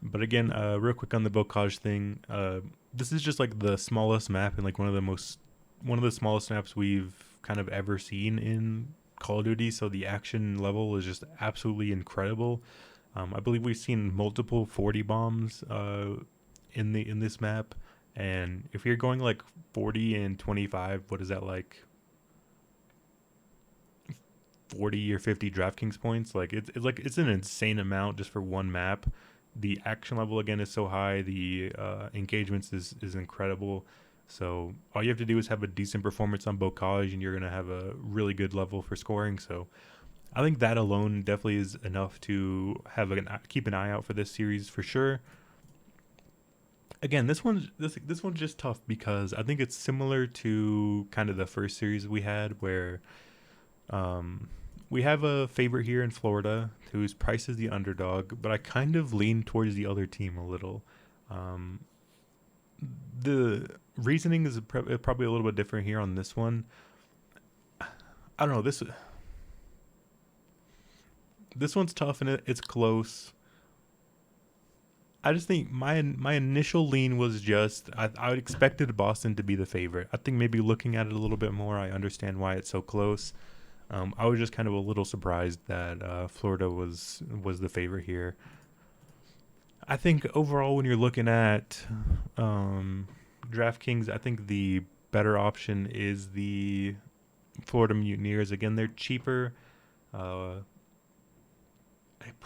But again, real quick on the bocage thing. This is just like the smallest map and like one of the smallest maps we've kind of ever seen in Call of Duty. So the action level is just absolutely incredible. I believe we've seen multiple 40 bombs in this map. And if you're going like 40 and 25, what is that, like 40 or 50 DraftKings points? Like it's an insane amount just for one map. The action level again is so high. The engagements is incredible. So all you have to do is have a decent performance on bocage, and you're gonna have a really good level for scoring. So I think that alone definitely is enough to keep an eye out for this series for sure. Again, this one's just tough because I think it's similar to kind of the first series we had where we have a favorite here in Florida whose price is the underdog, but I kind of lean towards the other team a little. The reasoning is probably a little bit different here on this one. I don't know, this one's tough and it's close. I just think my initial lean was just I expected Boston to be the favorite. I think maybe looking at it a little bit more, I understand why it's so close. I was just kind of a little surprised that Florida was the favorite here. I think overall, when you're looking at DraftKings, I think the better option is the Florida Mutineers. Again, they're cheaper.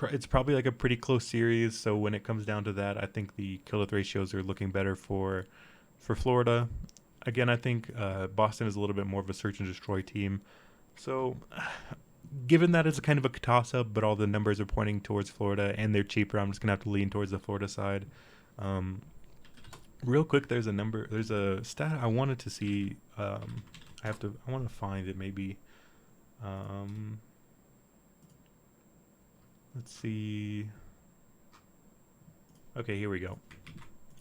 It's probably like a pretty close series, so when it comes down to that, I think the kill death ratios are looking better for Florida. Again, I think Boston is a little bit more of a search and destroy team. So given that it's kind of a toss up, but all the numbers are pointing towards Florida and they're cheaper, I'm just gonna have to lean towards the Florida side. Um, Real quick, there's a stat I wanted to see. I want to find it maybe. Um, let's see. Okay, here we go.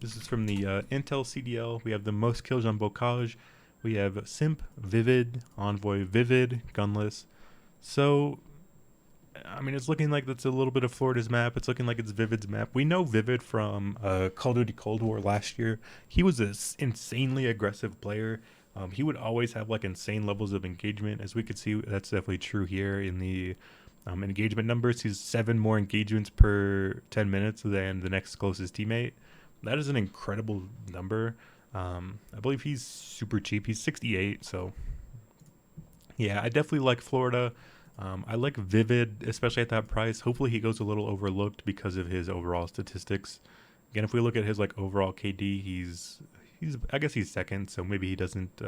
This is from the Intel CDL. We have the most kills on Bocage. We have Simp, Vivid, Envoy, Vivid, Gunless. So, I mean, it's looking like that's a little bit of Florida's map. It's looking like it's Vivid's map. We know Vivid from Call of Duty Cold War last year. He was an insanely aggressive player. He would always have like insane levels of engagement. As we could see, that's definitely true here in the engagement numbers. He's 7 more engagements per 10 minutes than the next closest teammate. That is an incredible number. I believe he's super cheap. He's 68, so yeah, I definitely like Florida. I like Vivid, especially at that price. Hopefully, he goes a little overlooked because of his overall statistics. Again, if we look at his like overall KD, he's I guess he's second, so maybe he doesn't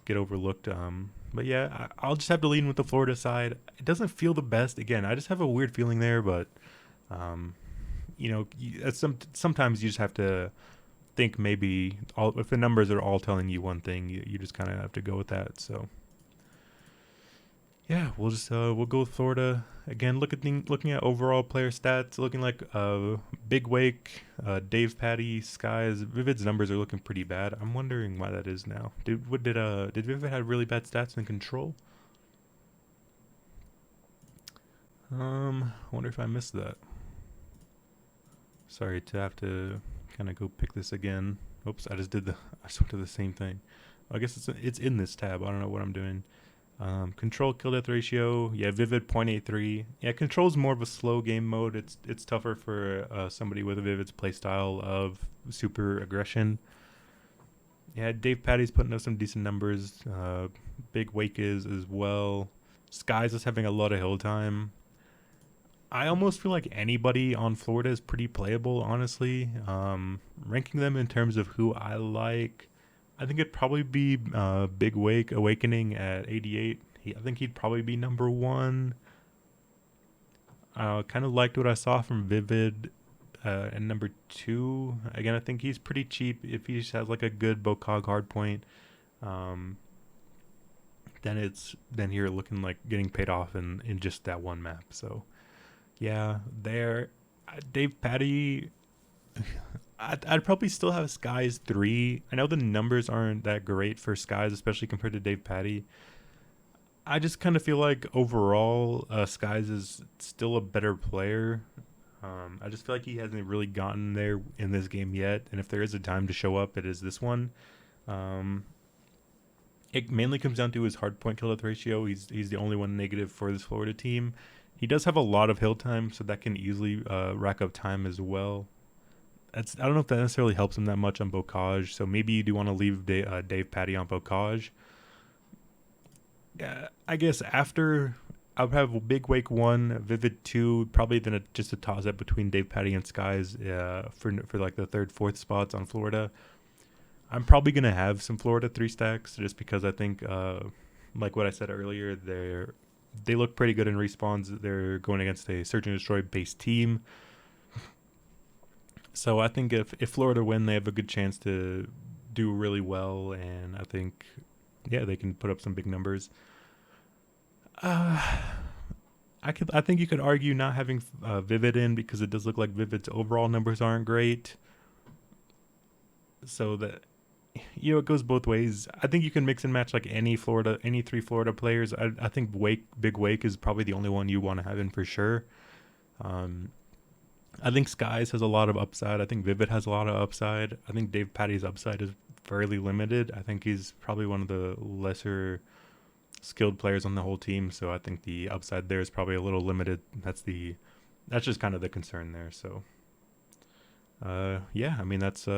get overlooked. But yeah, I'll just have to lean with the Florida side. It doesn't feel the best. Again, I just have a weird feeling there, but um, sometimes you just have to think maybe if the numbers are all telling you one thing, you just kind of have to go with that. So yeah, we'll go with Florida again. Looking at overall player stats, looking like Big Wake, Dave Patty, Skies, Vivid's numbers are looking pretty bad. I'm wondering why that is now. Did Vivid have really bad stats in Control? I wonder if I missed that. Sorry to have to kind of go pick this again. Oops, I just went to the same thing. I guess it's in this tab. I don't know what I'm doing. Control kill death ratio, yeah, Vivid 0.83. Yeah, Control's more of a slow game mode. It's tougher for somebody with a Vivid's playstyle of super aggression. Yeah, Dave Patty's putting up some decent numbers. Big Wake is as well. Skies is having a lot of hill time. I almost feel like anybody on Florida is pretty playable, honestly. Ranking them in terms of who I like, I think it'd probably be Big Wake Awakening at 88. I think he'd probably be number one. Kind of liked what I saw from Vivid and number two. Again, I think he's pretty cheap. If he just has like a good Bocog hardpoint, um, then you're looking like getting paid off in just that one map. So yeah, there, Dave Patty. I'd probably still have Skies 3. I know the numbers aren't that great for Skies, especially compared to Dave Patty. I just kind of feel like overall, Skies is still a better player. I just feel like he hasn't really gotten there in this game yet, and if there is a time to show up, it is this one. Um, it mainly comes down to his hardpoint kill death ratio. He's the only one negative for this Florida team. He does have a lot of hill time, so that can easily rack up time as well. I don't know if that necessarily helps him that much on Bocage, so maybe you do want to leave Dave Patty on Bocage. Yeah, I guess after I'll have Big Wake 1, Vivid 2, probably then just a toss up between Dave Patty and Skies for like the third, fourth spots on Florida. I'm probably gonna have some Florida 3 stacks just because I think like what I said earlier, they look pretty good in respawns. They're going against a search and destroy based team. So I think if Florida win, they have a good chance to do really well, and I think, yeah, they can put up some big numbers. I think you could argue not having Vivid in because it does look like Vivid's overall numbers aren't great. So that it goes both ways. I think you can mix and match like any 3 Florida players. I think Big Wake is probably the only one you want to have in for sure. I think Skies has a lot of upside. I think Vivid has a lot of upside. I think Dave Patty's upside is fairly limited. I think he's probably one of the lesser skilled players on the whole team. So I think the upside there is probably a little limited. That's just kind of the concern there. So yeah, I mean that's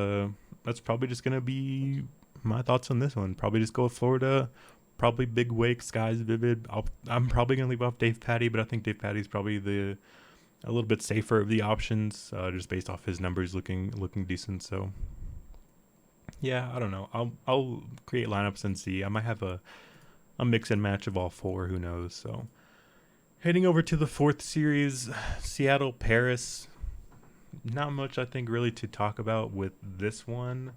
probably just gonna be my thoughts on this one. Probably just go with Florida. Probably Big Wake, Skies, Vivid. I'm probably gonna leave off Dave Patty, but I think Dave Patty's probably a little bit safer of the options, just based off his numbers looking decent. So yeah, I don't know. I'll create lineups and see. I might have a mix and match of all 4. Who knows? So Heading over to the fourth series, Seattle Paris. Not much, I think, really to talk about with this one.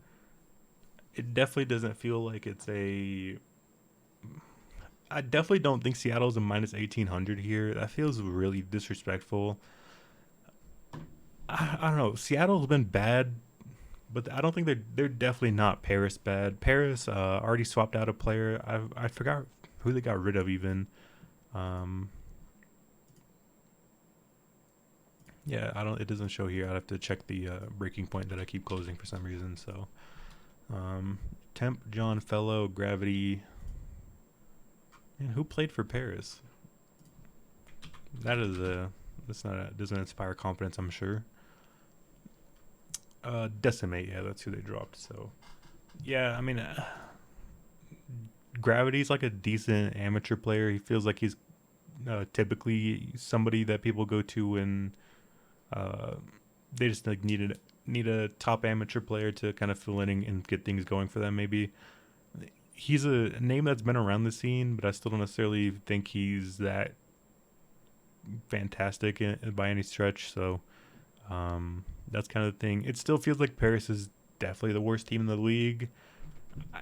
It definitely doesn't feel like it's a. I definitely don't think Seattle's a minus 1800 here. That feels really disrespectful. I don't know. Seattle's been bad, but I don't think they're definitely not Paris bad. Paris already swapped out a player. I forgot who they got rid of even. Um, yeah, I don't. It doesn't show here. I have to check the breaking point that I keep closing for some reason. So, um, Temp, John Fellow, Gravity. Man, who played for Paris? That is a. That's not. Doesn't inspire confidence. I'm sure. Decimate. Yeah, that's who they dropped. So, yeah. I mean, Gravity's like a decent amateur player. He feels like he's typically somebody that people go to when uh, they just like need a top amateur player to kind of fill in and get things going for them. Maybe he's a name that's been around the scene, but I still don't necessarily think he's that fantastic by any stretch. So that's kind of the thing. It still feels like Paris is definitely the worst team in the league.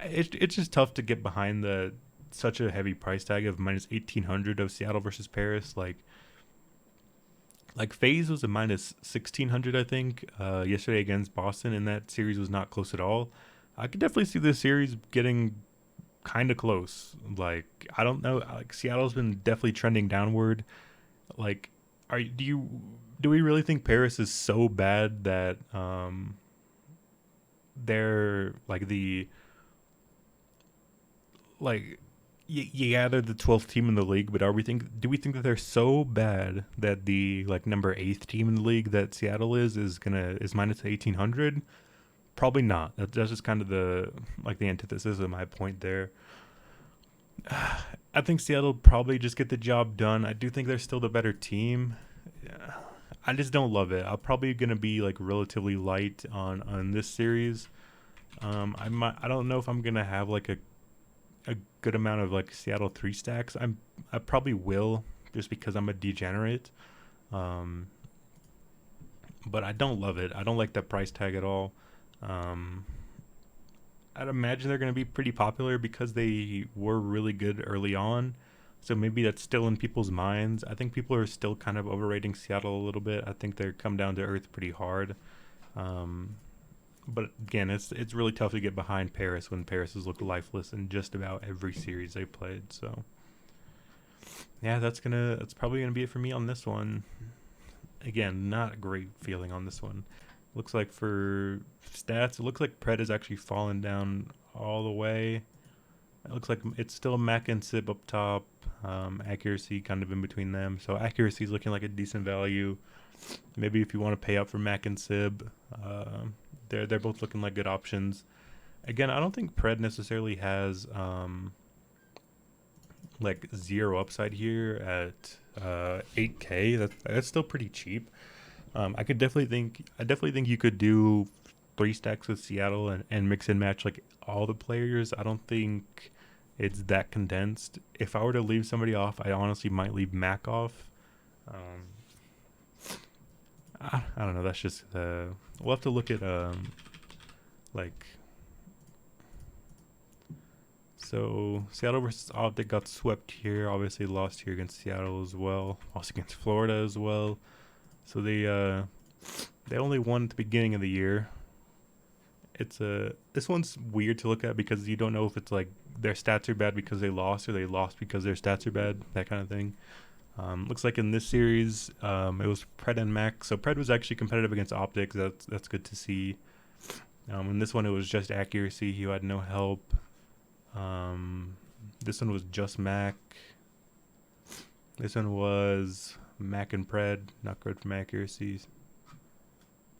It's just tough to get behind the such a heavy price tag of minus 1800 of Seattle versus Paris. Like FaZe was a minus 1600, I think, yesterday against Boston, and that series was not close at all. I could definitely see this series getting kind of close. Like I don't know, like Seattle's been definitely trending downward. Like, do we really think Paris is so bad that they're like the like yeah, they're the 12th team in the league, but do we think that they're so bad that the like number 8th team in the league that Seattle is minus 1800? Probably not. That's just kind of the antithesis of my point there. I think Seattle probably just get the job done. I do think they're still the better team. Yeah. I just don't love it. I'm probably gonna be like relatively light on this series. I don't know if I'm gonna have like a good amount of like Seattle three stacks. I probably will just because I'm a degenerate. Um, but I don't love it. I don't like that price tag at all. Um, I'd imagine they're going to be pretty popular because they were really good early on. So maybe that's still in people's minds. I think people are still kind of overrating Seattle a little bit. I think they're come down to earth pretty hard. Um, but again, it's really tough to get behind Paris when Paris has looked lifeless in just about every series they played. So yeah, that's probably gonna be it for me on this one. Again, not a great feeling on this one. Looks like for stats, it looks like Pred has actually fallen down all the way. It looks like it's still Mac and Sib up top. Accuracy kind of in between them. So accuracy is looking like a decent value. Maybe if you want to pay up for Mac and Sib, they're both looking like good options. Again, I don't think Pred necessarily has like zero upside here at 8K. That's still pretty cheap. I definitely think you could do three stacks with Seattle and mix and match like all the players. I don't think it's that condensed. If I were to leave somebody off, I honestly might leave Mac off. I don't know. That's just we'll have to look at like so Seattle versus Optic got swept here. Obviously lost here against Seattle as well. Also against Florida as well. So they only won at the beginning of the year. This one's weird to look at because you don't know if it's like their stats are bad because they lost or they lost because their stats are bad, that kind of thing. Looks like in this series, it was Pred and Mac. So Pred was actually competitive against Optics. That's good to see. In this one, it was just accuracy. He had no help. This one was just Mac. This one was Mac and Pred, not good from accuracy.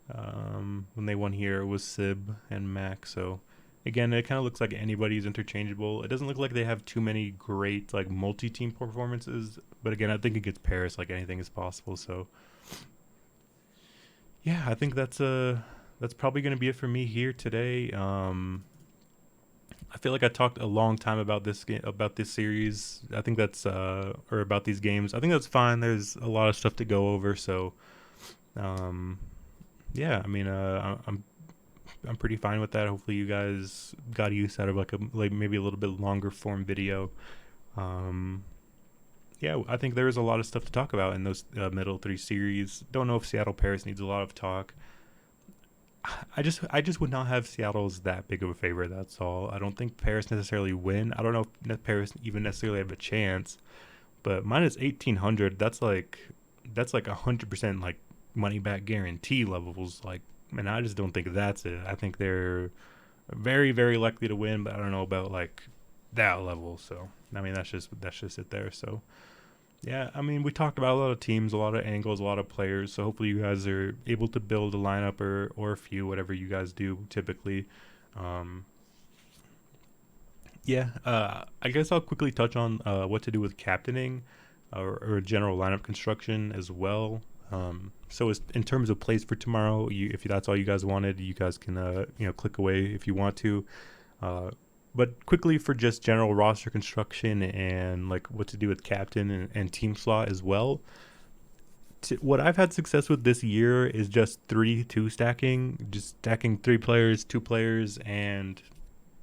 When they won here, it was Sib and Mac. So again, it kind of looks like anybody's interchangeable. It doesn't look like they have too many great like multi-team performances. But again, I think against Paris, like anything is possible. So yeah, I think that's probably going to be it for me here today. I feel like I talked a long time about this game, about this series. I think that's or about these games. I think that's fine. There's a lot of stuff to go over, so um, yeah. I mean, I'm pretty fine with that. Hopefully, you guys got use out of like maybe a little bit longer form video. Um, yeah, I think there is a lot of stuff to talk about in those middle three series. Don't know if Seattle Paris needs a lot of talk. I just would not have Seattle as that big of a favorite. That's all. I don't think Paris necessarily win. I don't know if Paris even necessarily have a chance. But minus 1800, that's like 100% like money back guarantee levels. Like, and I just don't think that's it. I think they're very likely to win, but I don't know about like that level. So I mean that's just it there. So yeah, I mean, we talked about a lot of teams, a lot of angles, a lot of players. So hopefully you guys are able to build a lineup or a few, whatever you guys do typically. Um, yeah, I guess I'll quickly touch on what to do with captaining or general lineup construction as well. So in terms of plays for tomorrow, if that's all you guys wanted, you guys can click away if you want to. Uh, but quickly for just general roster construction and like what to do with captain and team slot as well. What I've had success with this year is just 3-2 stacking, just stacking 3 players, 2 players, and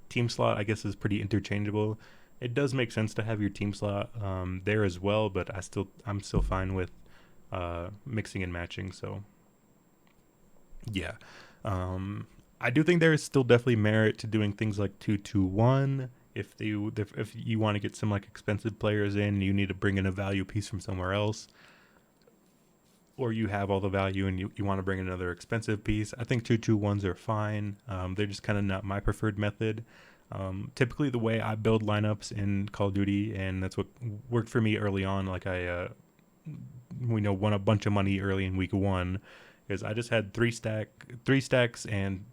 team slot. I guess is pretty interchangeable. It does make sense to have your team slot there as well, but I'm still fine with mixing and matching. So yeah. I do think there is still definitely merit to doing things like 2-2-1. If you want to get some like expensive players in, you need to bring in a value piece from somewhere else, or you have all the value and you want to bring in another expensive piece. I think 2-2-1s are fine. They're just kind of not my preferred method. Typically, the way I build lineups in Call of Duty, and that's what worked for me early on. Like won a bunch of money early in week one, is I just had three stacks and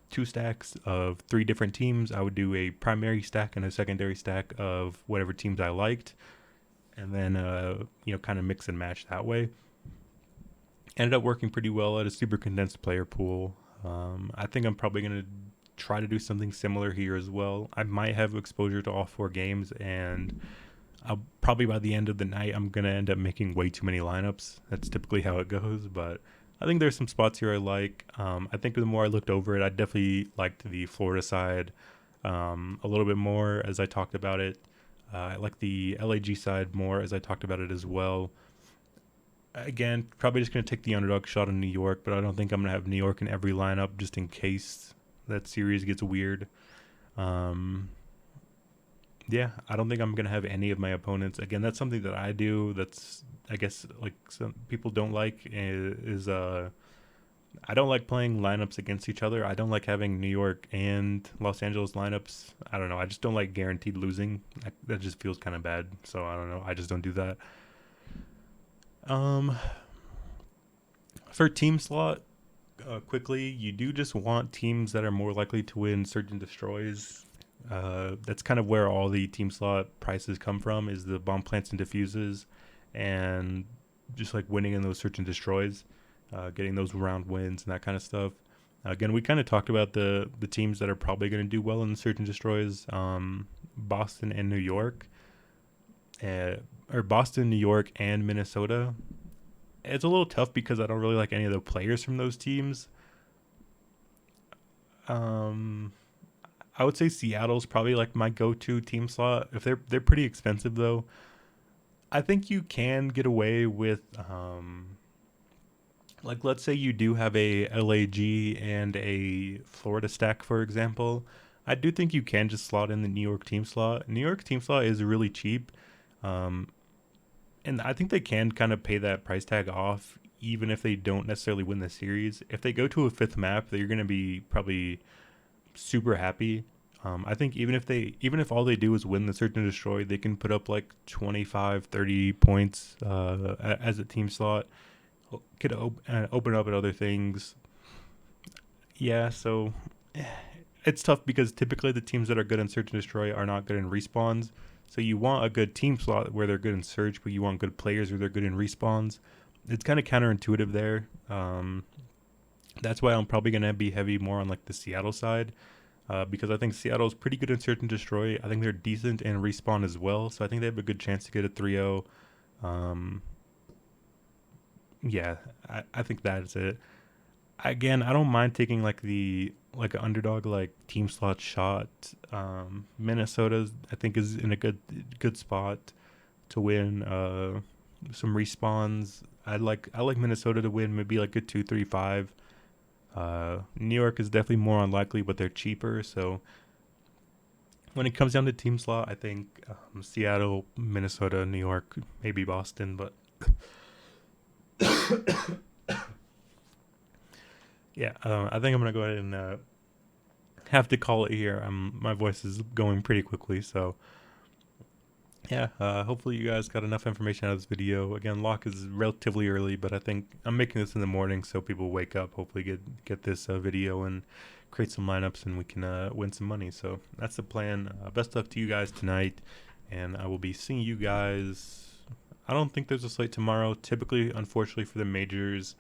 2 stacks of 3 different teams. I would do a primary stack and a secondary stack of whatever teams I liked, and then kind of mix and match that way. Ended up working pretty well at a super condensed player pool. I think I'm probably going to try to do something similar here as well. I might have exposure to all 4 games, and I'll probably by the end of the night, I'm going to end up making way too many lineups. That's typically how it goes, but I think there's some spots here I like. I think the more I looked over it, I definitely liked the Florida side a little bit more as I talked about it. I like the LAG side more as I talked about it as well. Again, probably just going to take the underdog shot in New York, but I don't think I'm going to have New York in every lineup just in case that series gets weird. Yeah, I don't think I'm going to have any of my opponents. Again, that's something that I do. That's, I guess, like some people don't like is I don't like playing lineups against each other. I don't like having New York and Los Angeles lineups. I don't know. I just don't like guaranteed losing. That just feels kind of bad. So I don't know. I just don't do that. For team slot, quickly, you do just want teams that are more likely to win search and destroys. That's kind of where all the team slot prices come from, is the bomb plants and diffuses, and just like winning in those search and destroys, getting those round wins and that kind of stuff. Again, we kind of talked about the teams that are probably going to do well in the search and destroys, Boston and New York, or Boston, New York, and Minnesota. It's a little tough because I don't really like any of the players from those teams. I would say Seattle's probably like my go-to team slot. If they're pretty expensive though. I think you can get away with like let's say you do have a LAG and a Florida stack, for example. I do think you can just slot in the New York team slot. New York team slot is really cheap. And I think they can kind of pay that price tag off even if they don't necessarily win the series. If they go to a 5th map, they're going to be probably super happy. I think even if all they do is win the search and destroy, they can put up like 25, 30 points as a team slot. Could open up at other things. Yeah, so it's tough because typically the teams that are good in search and destroy are not good in respawns. So you want a good team slot where they're good in search, but you want good players where they're good in respawns. It's kind of counterintuitive there. That's why I'm probably going to be heavy more on like the Seattle side. because I think Seattle's pretty good in search and destroy. I think they're decent in respawn as well, so I think they have a good chance to get a 3-0. Um, yeah, I think that's it. Again, I don't mind taking like an underdog like team slot shot. Minnesota's I think is in a good spot to win. Some respawns. I like Minnesota to win, maybe like a 2-3-5. New York is definitely more unlikely, but they're cheaper. So when it comes down to team slot, I think Seattle, Minnesota, New York, maybe Boston. But yeah, I think I'm gonna go ahead and have to call it here. My voice is going pretty quickly, so yeah. Hopefully you guys got enough information out of this video. Again, lock is relatively early, but I think I'm making this in the morning so people wake up. Hopefully get this video and create some lineups, and we can win some money. So that's the plan. Best luck to you guys tonight, and I will be seeing you guys. I don't think there's a slate tomorrow. Typically, unfortunately for the majors,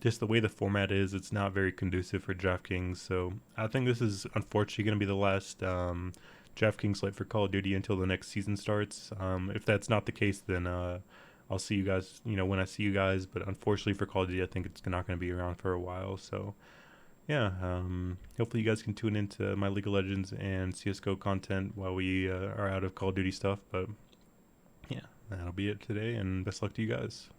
just the way the format is, it's not very conducive for DraftKings. So I think this is unfortunately going to be the last DraftKings slate for Call of Duty until the next season starts. If that's not the case, then I'll see you guys, when I see you guys. But unfortunately for Call of Duty, I think it's not going to be around for a while. So yeah, hopefully you guys can tune into my League of Legends and CS:GO content while we are out of Call of Duty stuff. But yeah, that'll be it today, and best luck to you guys.